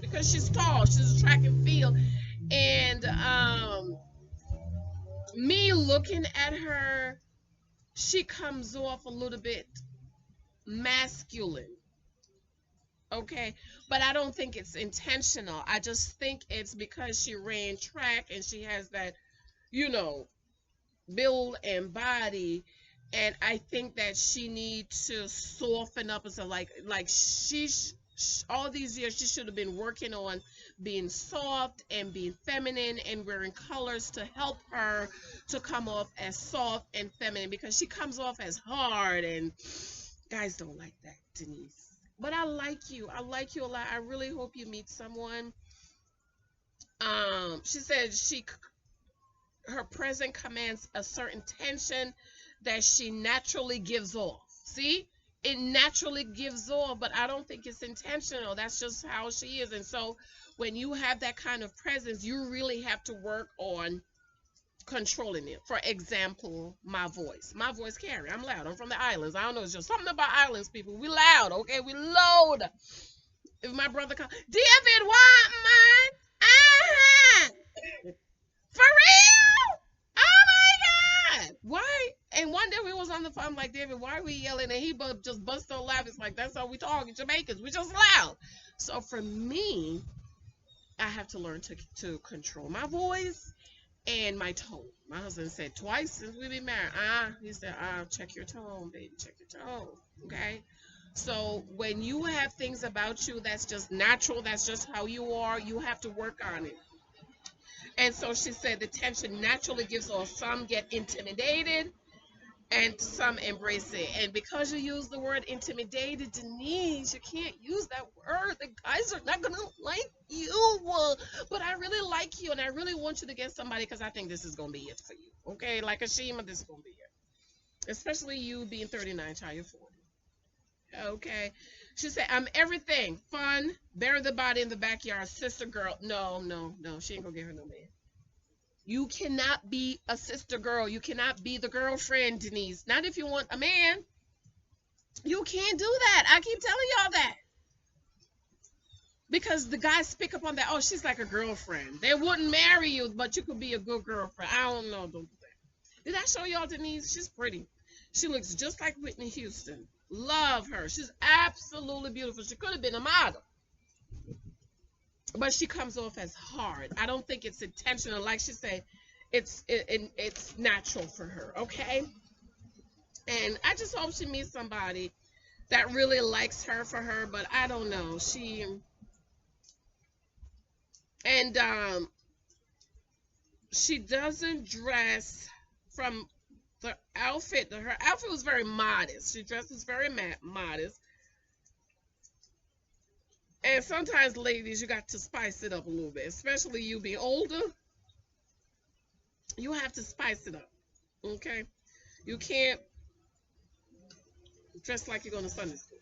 Because she's tall. She's a track and field. And me looking at her, she comes off a little bit masculine. Okay, but I don't think it's intentional. I just think it's because she ran track and she has that, you know, build and body, and I think that she needs to soften up and so like all these years she should have been working on being soft and being feminine and wearing colors to help her to come off as soft and feminine, because she comes off as hard and guys don't like that, Denise. But I like you. I like you a lot. I really hope you meet someone. She said her presence commands a certain tension that she naturally gives off. See? It naturally gives off, but I don't think it's intentional. That's just how she is. And so when you have that kind of presence, you really have to work on controlling it. For example, my voice. My voice carry. I'm loud. I'm from the islands. I don't know. It's just something about islands people. We loud, okay? We loud. If my brother comes, David, want mine? For real? Oh my God. Why? And one day we was on the phone, I'm like, David, why are we yelling? And he just bust so loud. It's like, that's how we talk in Jamaicans. We just loud. So for me, I have to learn to control my voice and my tone. My husband said twice since we've been married. He said, check your tone, baby, check your tone. Okay. So when you have things about you that's just natural, that's just how you are, you have to work on it. And so she said the tension naturally gives off. Some get intimidated and some embrace it. And because you use the word intimidated, Denise, you can't use that word. The guys are not going to like you. But I really like you, and I really want you to get somebody, because I think this is going to be it for you. Okay? Like Ashima, this is going to be it. Especially you being 39, child, you're 40. Okay? She said, I'm everything. Fun, bury the body in the backyard, sister girl. No. She ain't going to get her no man. You cannot be a sister girl. You cannot be the girlfriend, Denise. Not if you want a man. You can't do that. I keep telling y'all that. Because the guys pick up on that. Oh, she's like a girlfriend. They wouldn't marry you, but you could be a good girlfriend. I don't know. Don't do that. Did I show y'all Denise? She's pretty. She looks just like Whitney Houston. Love her. She's absolutely beautiful. She could have been a model. But she comes off as hard. I don't think it's intentional. Like she said, it's natural for her, okay? And I just hope she meets somebody that really likes her for her, but I don't know. She doesn't dress from the outfit. Her outfit was very modest. She dresses very modest. And sometimes, ladies, you got to spice it up a little bit, especially you being older. You have to spice it up, okay? You can't dress like you're going to Sunday school.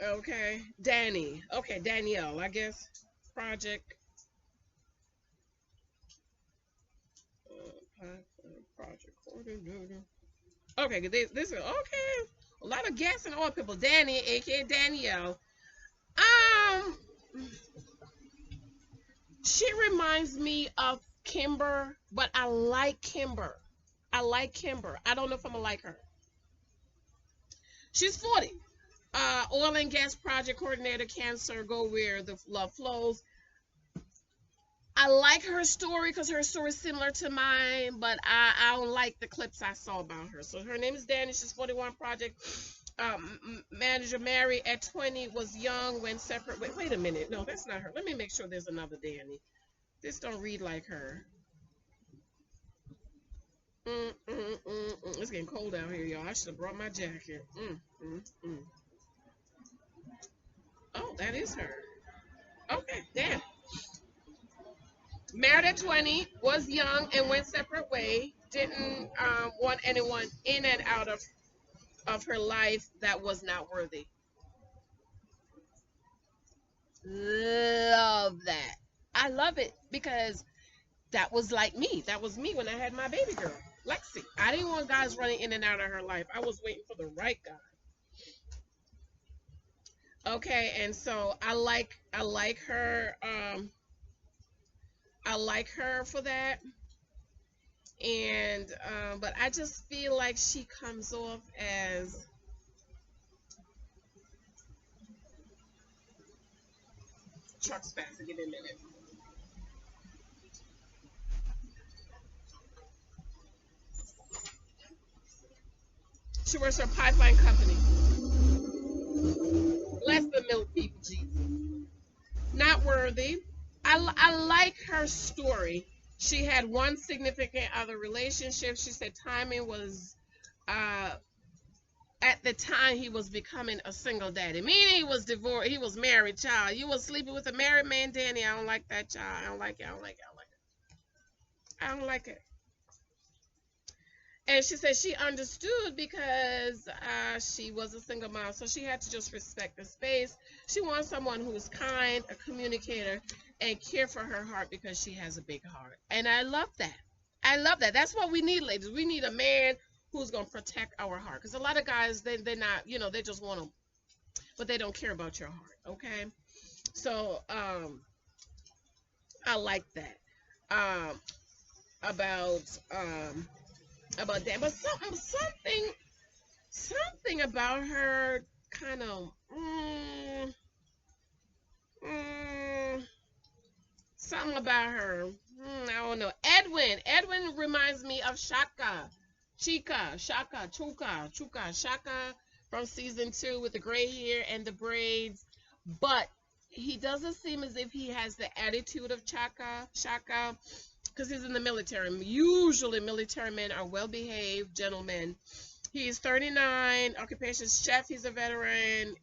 Okay, Danny. Okay, Danielle, I guess. Project. Project. Okay, this is okay. A lot of gas and oil people. Danny, aka Danielle. She reminds me of Kimber, but I like Kimber. I don't know if I'm gonna like her. She's 40. Oil and gas project coordinator, cancer, go where the love flows. I like her story because her story is similar to mine, but I don't like the clips I saw about her. So her name is Danny. She's 41 project. Manager married at 20, was young, when separate. Wait a minute. No, that's not her. Let me make sure there's another Danny. This don't read like her. It's getting cold out here, y'all. I should have brought my jacket. Oh, that is her. Okay, damn. Married at 20, was young, and went separate way. Didn't want anyone in and out of her life that was not worthy. Love that. I love it because that was like me. That was me when I had my baby girl, Lexi. I didn't want guys running in and out of her life. I was waiting for the right guy. Okay, and so I like her. I like her for that. And but I just feel like she comes off as truck's faster. Give me a minute. She works for a pipeline company. Less than milk people, Jesus. Not worthy. I like her story. She had one significant other relationship. She said timing was uh, at the time he was becoming a single daddy. Meaning he was divorced, he was married, child. You was sleeping with a married man, Danny. I don't like that, child. I don't like it. I don't like it. I don't like it. I don't like it. And she said she understood because she was a single mom, so she had to just respect the space. She wants someone who's kind, a communicator, and care for her heart because she has a big heart. And I love that. I love that. That's what we need, ladies. We need a man who's gonna protect our heart. Because a lot of guys, they're not, they just want to, but they don't care about your heart. Okay, so I like that about about that. But something about her kind of mm, something about her. I don't know. Edwin reminds me of Shaka from season 2 with the gray hair and the braids, but he doesn't seem as if he has the attitude of Shaka, because he's in the military. Usually, military men are well-behaved gentlemen. He's 39, occupation chef. He's a veteran.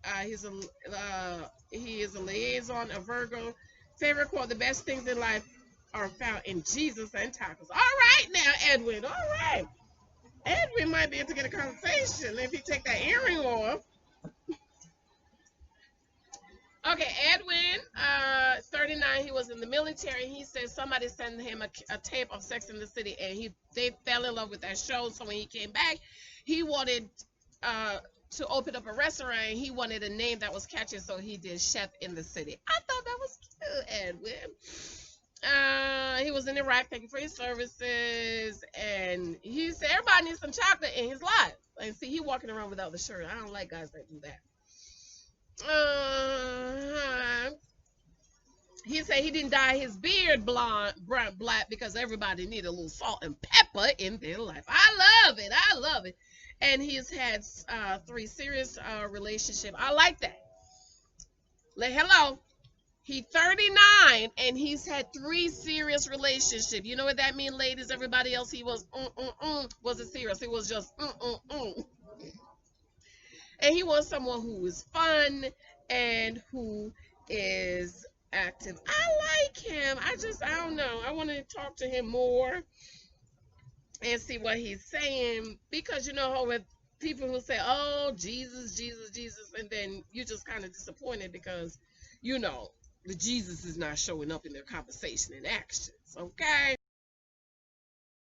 He is a liaison, a Virgo. Favorite quote: "The best things in life are found in Jesus and tacos." All right, now Edwin. All right, Edwin might be able to get a conversation if he take that earring off. Okay, Edwin, 39. He was in the military. He said somebody sent him a tape of Sex in the City, and they fell in love with that show. So when he came back, he wanted to open up a restaurant. He wanted a name that was catchy, so he did Chef in the City. I thought that was cute, Edwin. He was in Iraq. Thank you for your services. And he said everybody needs some chocolate in his life. And see, he walking around without the shirt. I don't like guys that do that. He said he didn't dye his beard black because everybody need a little salt and pepper in their life. I love it. I love it. And he's had 3 serious relationships. I like that. Hello. He's 39 and he's had 3 serious relationships. You know what that means, ladies? Everybody else he was wasn't serious. It was just And he wants someone who is fun and who is active. I like him. I don't know. I want to talk to him more and see what he's saying, because you know how with people who say, "Oh, Jesus, Jesus, Jesus," and then you just kind of disappointed because the Jesus is not showing up in their conversation and actions. Okay.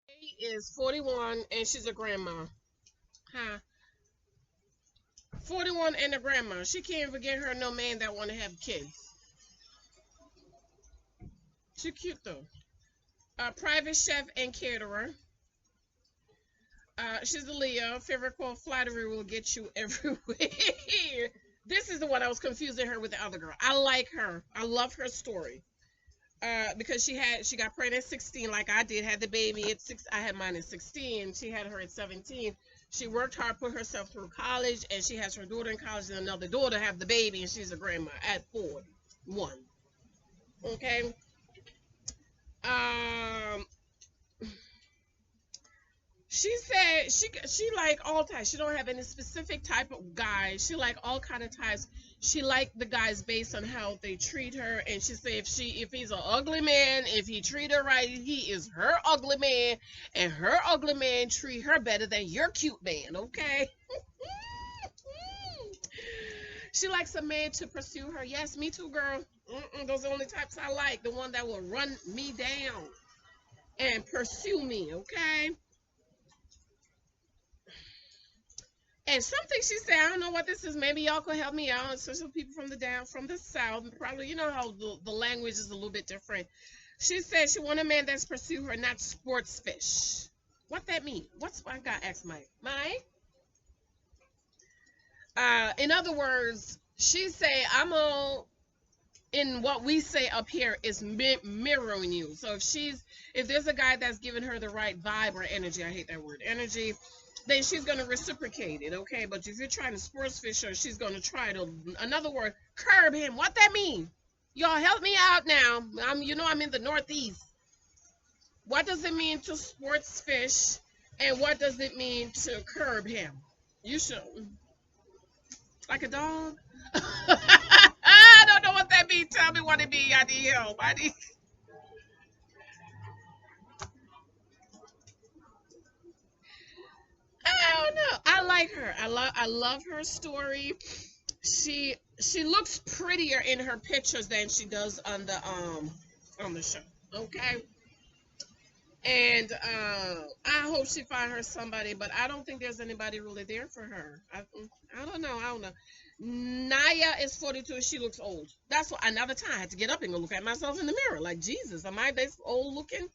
She is 41 and she's a grandma. Huh? 41 and a grandma. She can't even get her no man that want to have kids. She cute though. A private chef and caterer. She's a Leo. Favorite quote: "Flattery will get you everywhere." This is the one I was confusing her with the other girl. I like her. I love her story. Because she got pregnant at 16, like I did. Had the baby at 6. I had mine at 16. She had her at 17. She worked hard, put herself through college, and she has her daughter in college and another daughter have the baby, and she's a grandma at 41. Okay. Um, She said she like all types. She don't have any specific type of guys. She like all kind of types. She like the guys based on how they treat her. And she said if he's an ugly man, if he treat her right, he is her ugly man, and her ugly man treat her better than your cute man. Okay. She likes a man to pursue her. Yes, me too, girl. Those are the only types I like. The one that will run me down and pursue me. Okay. And something she said, I don't know what this is. Maybe y'all could help me out. Especially people from the south, probably you know how the language is a little bit different. She said she want a man that's pursue her, not sports fish. What that mean? I got to ask Mike. Mike. In other words, she say in what we say up here is mirroring you. So if there's a guy that's giving her the right vibe or energy, I hate that word, energy, then she's going to reciprocate it, okay? But if you're trying to sports fish her, she's going to try to, another word, curb him. What that mean? Y'all help me out now. I'm in the Northeast. What does it mean to sports fish, and what does it mean to curb him? You should. Like a dog? I don't know what that means. Tell me what it means. I need help. I don't know. I like her. I love her story. She looks prettier in her pictures than she does on the show. Okay. And I hope she find her somebody, but I don't think there's anybody really there for her. I don't know. I don't know. Naya is 42. She looks old. That's why another time I had to get up and go look at myself in the mirror. Like, Jesus, am I this old looking?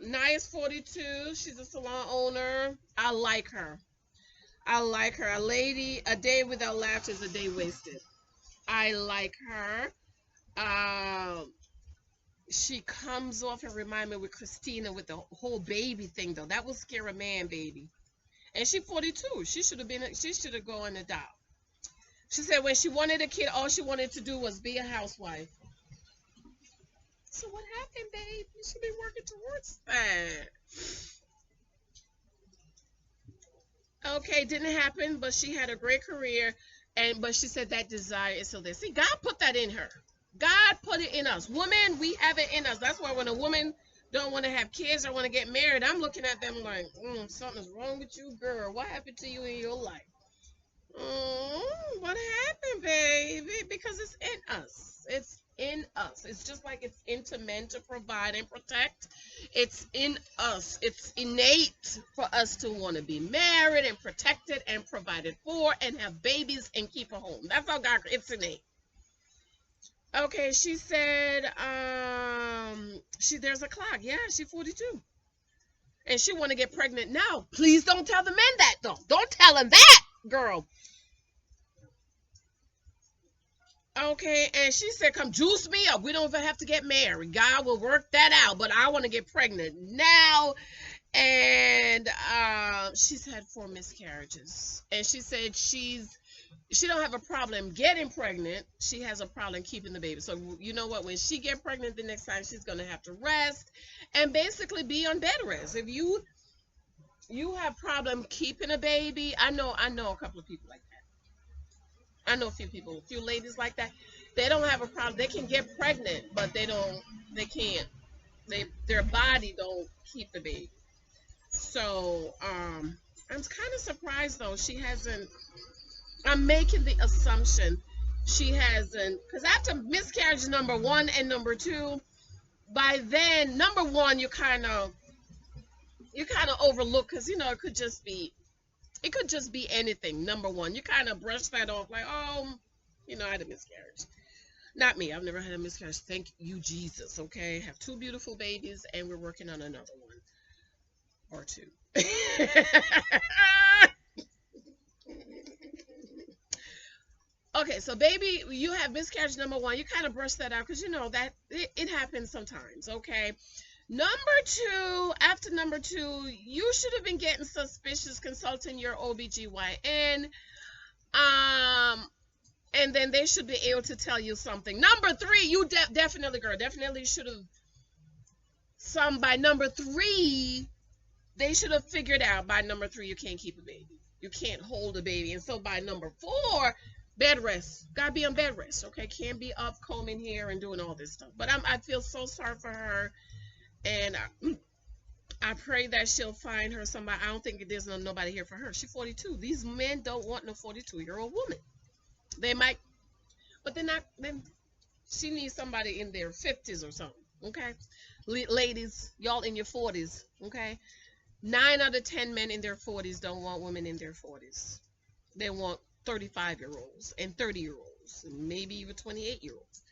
Naya's 42. She's a salon owner. I like her. I like her. A day without laughter is a day wasted. I like her. She comes off and remind me with Christina with the whole baby thing though. That will scare a man, baby. And she's 42. She should have gone and adopt. She said when she wanted a kid, all she wanted to do was be a housewife. So what happened, babe? You should be working towards that. Okay, didn't happen, but she had a great career, but she said that desire is still there. See, God put that in her. God put it in us. Women, we have it in us. That's why when a woman don't want to have kids or want to get married, I'm looking at them like, something's wrong with you, girl. What happened to you in your life? What happened, baby? Because it's in us. It's in us. It's just like it's into men to provide and protect. It's in us. It's innate for us to want to be married and protected and provided for and have babies and keep a home. That's how God, it's innate. Okay, she said, there's a clock. Yeah, she's 42. And she want to get pregnant now. Please don't tell the men that, though. Don't tell them that, girl. Okay, and she said, come juice me up. We don't even have to get married. God will work that out, but I want to get pregnant now. And she's had 4 miscarriages. And she said she don't have a problem getting pregnant. She has a problem keeping the baby. So you know what? When she get pregnant the next time, she's going to have to rest and basically be on bed rest. If you have problem keeping a baby, I know a couple of people like that. I know a few ladies like that. They don't have a problem. They can get pregnant, but they can't. Their body don't keep the baby. So I'm kind of surprised though she hasn't. I'm making the assumption she hasn't, because after miscarriage number 1 and number 2, by then number 1 you kind of overlook, because it could just be anything. Number 1, you kind of brush that off like, I had a miscarriage. Not me. I've never had a miscarriage. Thank you, Jesus. Okay, have 2 beautiful babies, and we're working on another one or 2. Okay, so baby, you have miscarriage number 1. You kind of brush that out because that it happens sometimes. Okay, Number two, after number two, you should have been getting suspicious consulting your OBGYN. Um, and then they should be able to tell you something. Number three, you definitely, girl, definitely should have, by number three, they should have figured out by number three you can't keep a baby. You can't hold a baby. And so by number four, bed rest. Gotta be on bed rest, okay? Can't be up combing hair and doing all this stuff. But I feel so sorry for her. And I pray that she'll find her somebody. I don't think there's nobody here for her. She's 42. These men don't want no 42-year-old woman. They might, but they're not. Then she needs somebody in their 50s or something. Okay, ladies, y'all in your 40s. Okay, 9 out of 10 men in their 40s don't want women in their 40s. They want 35-year-olds and 30-year-olds, and maybe even 28-year-olds.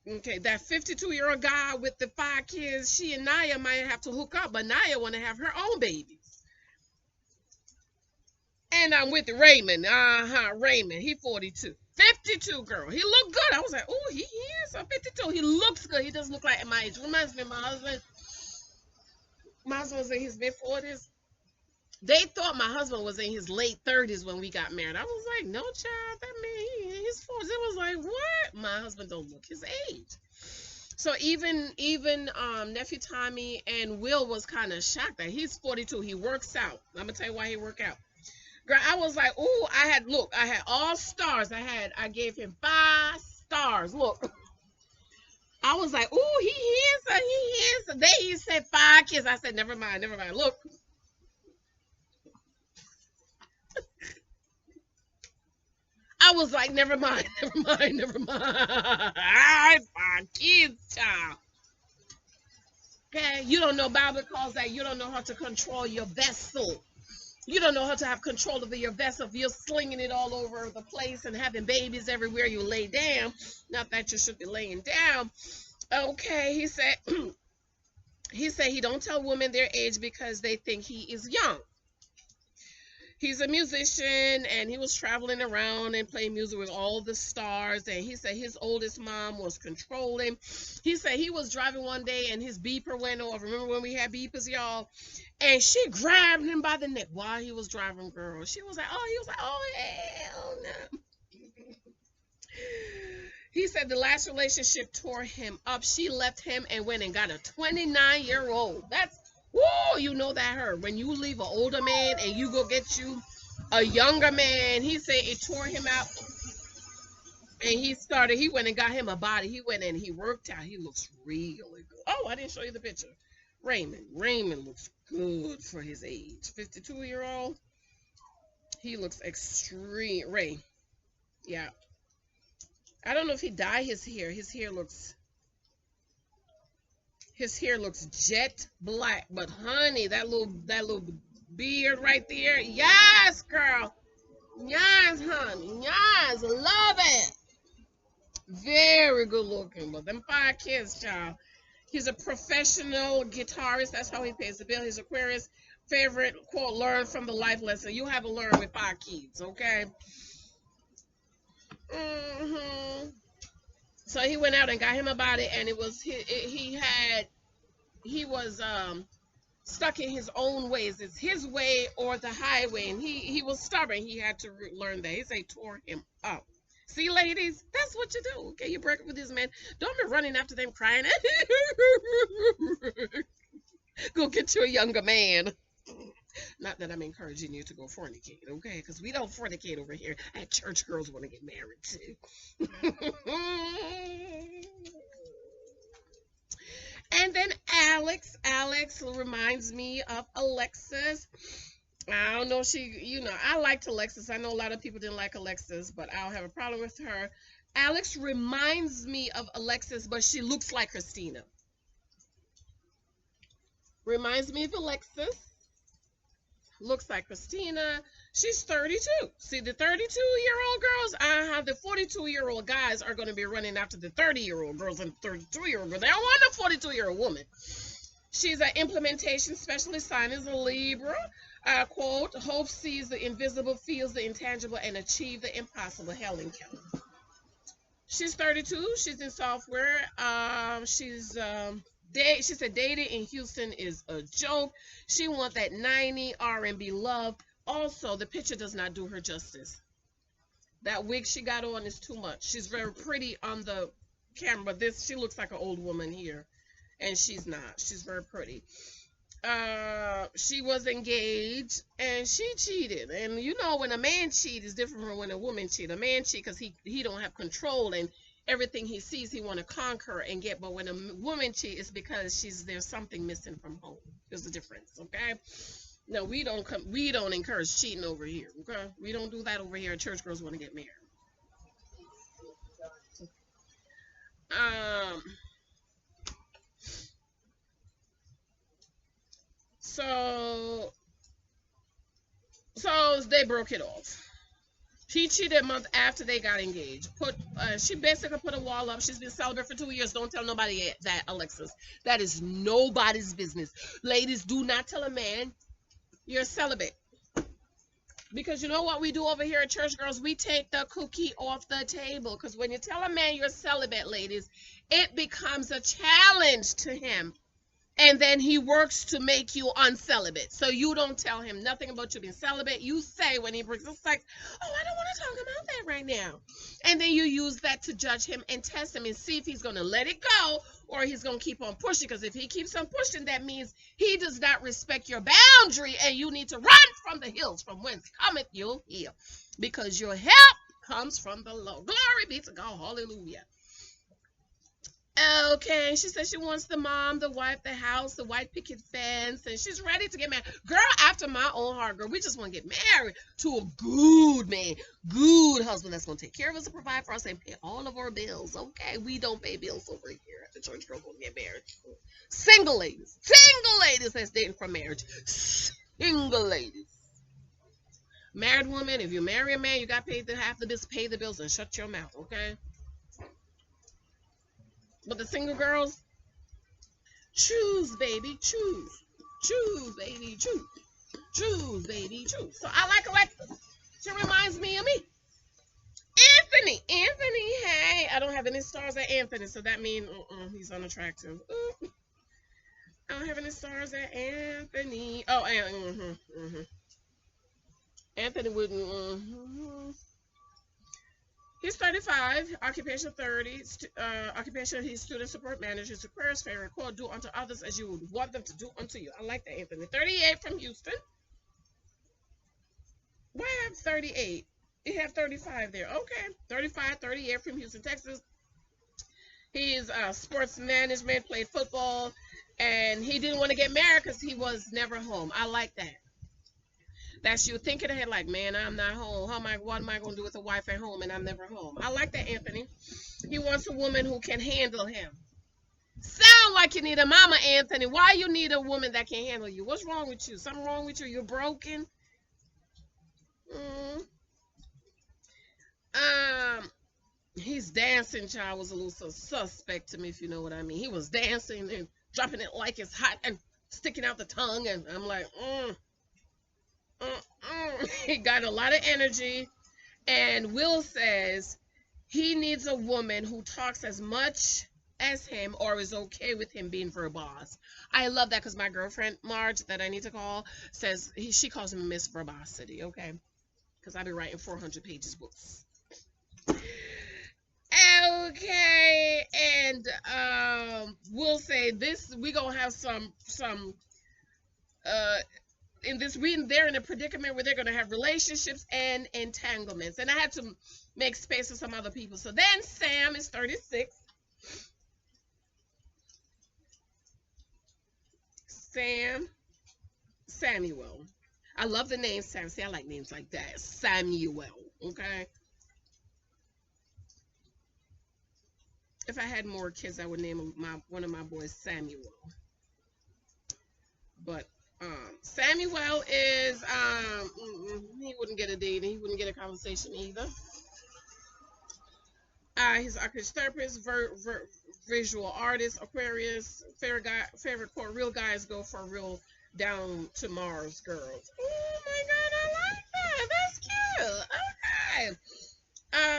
Okay, that 52-year-old guy with the 5 kids, she and Naya might have to hook up, but Naya want to have her own babies. And I'm with Raymond. Raymond. He 42. 52, girl. He looked good. I was like, oh, he is a 52. He looks good. He doesn't look like my age. Reminds me of my husband. My husband was in his mid-40s. They thought my husband was in his late 30s when we got married. I was like, no, child, that man, he in his 40s. It was like, what? My husband don't look his age. So even nephew Tommy and Will was kind of shocked that he's 42. He works out. I'm gonna tell you why he work out. Girl, I was like, ooh, I had all stars. I gave him 5 stars. Look. I was like, ooh, he handsome. He said 5 kids. I said, never mind. Look. I was like, never mind. I 5 kids, child. Okay, you don't know. Bible calls that you don't know how to control your vessel. You don't know how to have control over your vessel. If you're slinging it all over the place and having babies everywhere you lay down. Not that you should be laying down. Okay, he said he don't tell women their age because they think he is young. He's a musician, and he was traveling around and playing music with all the stars. And he said his oldest mom was controlling. He said he was driving one day, and his beeper went off. Remember when we had beepers, y'all? And she grabbed him by the neck while he was driving, girl. He was like, oh, hell no. He said the last relationship tore him up. She left him and went and got a 29-year-old. That's, whoa, you know that hurt. When you leave an older man and you go get you a younger man, he said it tore him out. And he went and got him a body. He went and he worked out. He looks really good. Oh, I didn't show you the picture. Raymond looks good for his age. 52-year-old. He looks extreme. Ray. Yeah. I don't know if he dyed his hair. His hair looks jet black. But honey, that little beard right there. Yes, girl. Yes, honey. Yes, love it. Very good looking. But them 5 kids, child. He's a professional guitarist. That's how he pays the bill. His Aquarius favorite quote: learn from the life lesson. You haven't learned with 5 kids, okay? So he went out and got him a body, and it was he was stuck in his own ways. It's his way or the highway, and he was stubborn. He had to learn that. He said tore him up. See, ladies, that's what you do. Okay, you break up with this man. Don't be running after them crying. Go get you a younger man. Not that I'm encouraging you to go fornicate, okay? Because we don't fornicate over here. At church, girls want to get married too. And then Alex reminds me of Alexis. I don't know, I liked Alexis. I know a lot of people didn't like Alexis, but I don't have a problem with her. Alex reminds me of Alexis, but she looks like Christina. Reminds me of Alexis. Looks like Christina. She's 32. See, the 32-year-old girls, the 42-year-old guys are going to be running after the 30-year-old girls and 32-year-old girls. They don't want a 42-year-old woman. She's an implementation specialist, sign is a Libra. Quote, hope sees the invisible, feels the intangible, and achieve the impossible. Helen Keller. She's 32. She's in software. She said dating in Houston is a joke. She wants that 90 R&B love. Also, the picture does not do her justice. That wig she got on is too much. She's very pretty on the camera, but this she looks like an old woman here, and she's not. She's very pretty. She was engaged and she cheated, and you know when a man cheat is different from when a woman cheat. A man cheat because he don't have control, and everything he sees he want to conquer and get, but when a woman cheat it's because there's something missing from home. There's a difference. Okay, no, we don't encourage cheating over here. Okay, we don't do that over here. Church girls want to get married. um so they broke it off. She cheated a month after they got engaged. She basically put a wall up. She's been celibate for 2 years. Don't tell nobody that, Alexis. That is nobody's business. Ladies, do not tell a man you're celibate. Because you know what we do over here at Church Girls? We take the cookie off the table. Because when you tell a man you're celibate, ladies, it becomes a challenge to him. And then he works to make you uncelibate. So you don't tell him nothing about you being celibate. You say when he brings the sex, oh, I don't want to talk about that right now. And then you use that to judge him and test him and see if he's going to let it go or he's going to keep on pushing. Because if he keeps on pushing, that means he does not respect your boundary and you need to run from the hills from whence cometh your help. Because your help comes from the Lord. Glory be to God. Hallelujah. Okay, she said she wants the mom, the wife, the house, the white picket fence, and she's ready to get married. Girl, after my own heart, girl, we just want to get married to a good man, good husband that's going to take care of us and provide for us and pay all of our bills. Okay, we don't pay bills over here at the church girl going to get married. Single ladies that's dating for marriage. Single ladies. Married woman, if you marry a man, you got paid half the bills, pay the bills, and shut your mouth, okay? But the single girls, choose, baby, choose. Choose, baby, choose. Choose, baby, choose. So I like Alexa. She reminds me of me. Anthony, hey. I don't have any stars at Anthony, so that means he's unattractive. I don't have any stars at Anthony. Oh, Anthony wouldn't. He's 35, occupation 30, occupation he's student support manager, superiors favorite quote, do unto others as you would want them to do unto you. I like that, Anthony. 38 from Houston. Why have 38? You have 35 there. Okay. 35, 38 from Houston, Texas. He's sports management, played football, and he didn't want to get married because he was never home. I like that. That's you thinking ahead like, man, I'm not home. What am I going to do with a wife at home and I'm never home? I like that, Anthony. He wants a woman who can handle him. Sound like you need a mama, Anthony. Why you need a woman that can handle you? What's wrong with you? Something wrong with you? You're broken? His dancing child was a little suspect to me, if you know what I mean. He was dancing and dropping it like it's hot and sticking out the tongue, and I'm like, He got a lot of energy, and Will says he needs a woman who talks as much as him or is okay with him being verbose. I love that because my girlfriend Marge that I need to call says she calls him Miss Verbosity. Okay, because I be writing 400 pages books. Okay, and we'll say this. We gonna have some in this reading, they're in a predicament where they're going to have relationships and entanglements. And I had to make space for some other people. So then Sam is 36. Samuel. I love the name Sam. See, I like names like that. Samuel. Okay. If I had more kids, I would name one of my boys Samuel. But Samuel is he wouldn't get a date, he wouldn't get a conversation either. He's an architect therapist, visual artist, Aquarius, favorite quote, real guys go for real down to Mars girls. Oh my god, I like that. That's cute. Okay.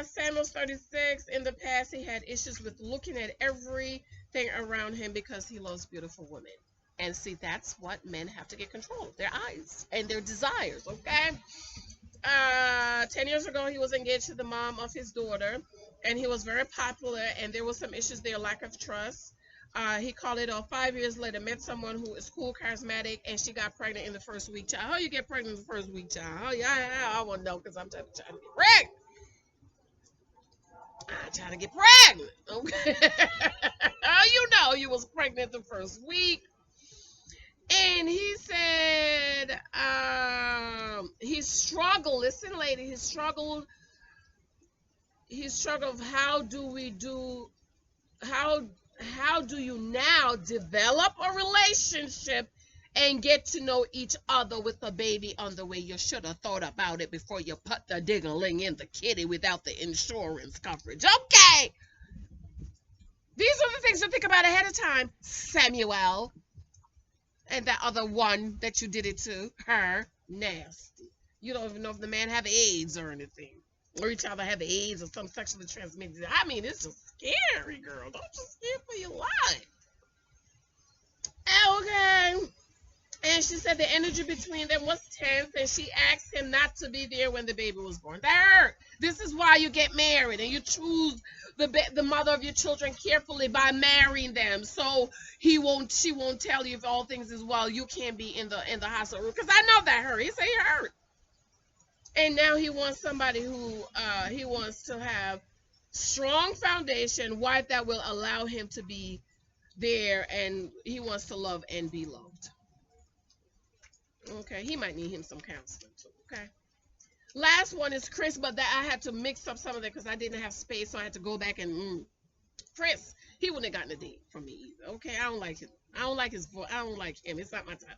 Samuel's 36. In the past, he had issues with looking at everything around him because he loves beautiful women. And see, that's what men have to get control of, their eyes and their desires, okay? 10 years ago, he was engaged to the mom of his daughter, and he was very popular, and there was some issues there, lack of trust. He called it off. 5 years later, met someone who is cool, charismatic, and she got pregnant in the first week. Child, how you get pregnant in the first week, child? Oh, yeah, I want to know because I'm trying to get pregnant. I'm trying to get pregnant. Okay. You know you was pregnant the first week. And he said he struggled. Listen, lady, he struggled. How do you now develop a relationship and get to know each other with a baby on the way? You should have thought about it before you put the dingling in the kitty without the insurance coverage. Okay. These are the things to think about ahead of time, Samuel. And that other one that you did it to, her, nasty. You don't even know if the man have AIDS or anything. Or each other have AIDS or some sexually transmitted. I mean, it's just scary, girl. Don't you scared for your life. Okay. And she said the energy between them was tense, and she asked him not to be there when the baby was born. That hurt. This is why you get married, and you choose the mother of your children carefully by marrying them. So she won't tell you if all things is well. You can't be in the hospital room, because I know that hurt. He said he hurt, and now he wants somebody who he wants to have strong foundation, wife that will allow him to be there, and he wants to love and be loved. Okay, he might need him some counseling too. Okay. Last one is Chris, but that I had to mix up some of that because I didn't have space, so I had to go back and Chris. He wouldn't have gotten a date from me either. Okay, I don't like him. I don't like his voice. I don't like him. It's not my type.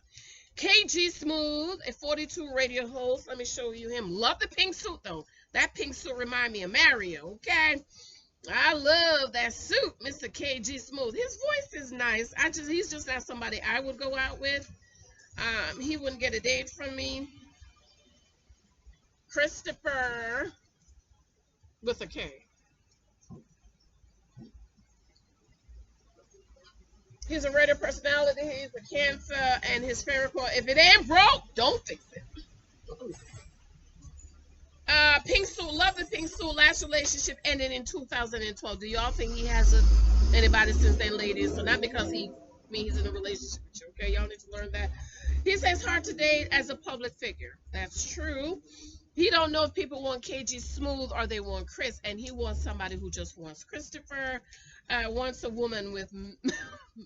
KG Smooth, a 42 radio host. Let me show you him. Love the pink suit though. That pink suit remind me of Mario. Okay. I love that suit, Mr. KG Smooth. His voice is nice. He's just not somebody I would go out with. He wouldn't get a date from me. Christopher with a K. He's a radio personality. He's a Cancer, and his favorite quote: "If it ain't broke, don't fix it." Pink suit, love the pink suit. Last relationship ended in 2012. Do y'all think he has anybody since then, ladies? So not because he's in a relationship with you. Okay, y'all need to learn that. He says hard to date as a public figure. That's true. He don't know if people want KG Smooth or they want Chris, and he wants somebody who just wants Christopher. Wants a woman with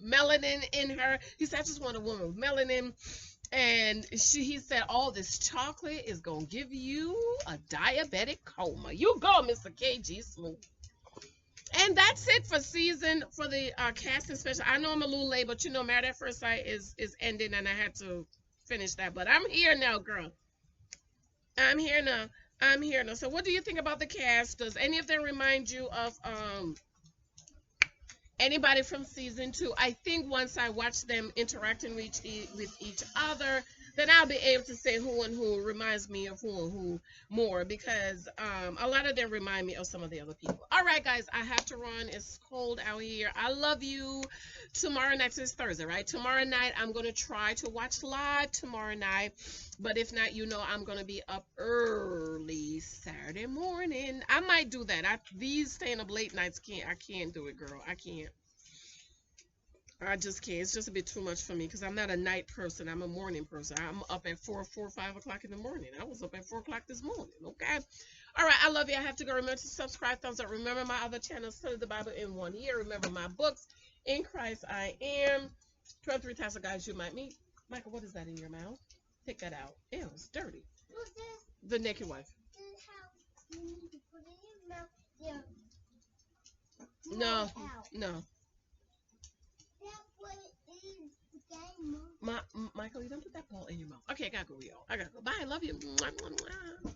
melanin in her. He said, I just want a woman with melanin. And he said, all this chocolate is going to give you a diabetic coma. You go, Mr. KG Smooth. And that's it for the casting special. I know I'm a little late, but you know, Married at First Sight is ending, and I had to finish that. But I'm here now, girl. I'm here now. So what do you think about the cast? Does any of them remind you of anybody from season 2? I think once I watch them interacting with each other, then I'll be able to say who and who reminds me of who and who more, because a lot of them remind me of some of the other people. All right, guys, I have to run. It's cold out here. I love you. Tomorrow night is Thursday, right? Tomorrow night, I'm going to try to watch live tomorrow night. But if not, you know I'm going to be up early Saturday morning. I might do that. These staying up late nights, I can't do it, girl. I can't. I just can't. It's just a bit too much for me because I'm not a night person. I'm a morning person. I'm up at 4, 5 o'clock in the morning. I was up at 4 o'clock this morning. Okay. All right. I love you. I have to go. Remember to subscribe, thumbs up. Remember my other channels, Study the Bible in 1 year. Remember my books, In Christ I Am, 23 Types of Guys You Might Meet. Michael, what is that in your mouth? Take that out. Ew, it's dirty. What's this? The naked wife. This is how you need to put it in your mouth. Yeah. No. Michael, you don't put that ball in your mouth. Okay, I gotta go, y'all. I gotta go. Bye. I love you. Mwah, mwah, mwah.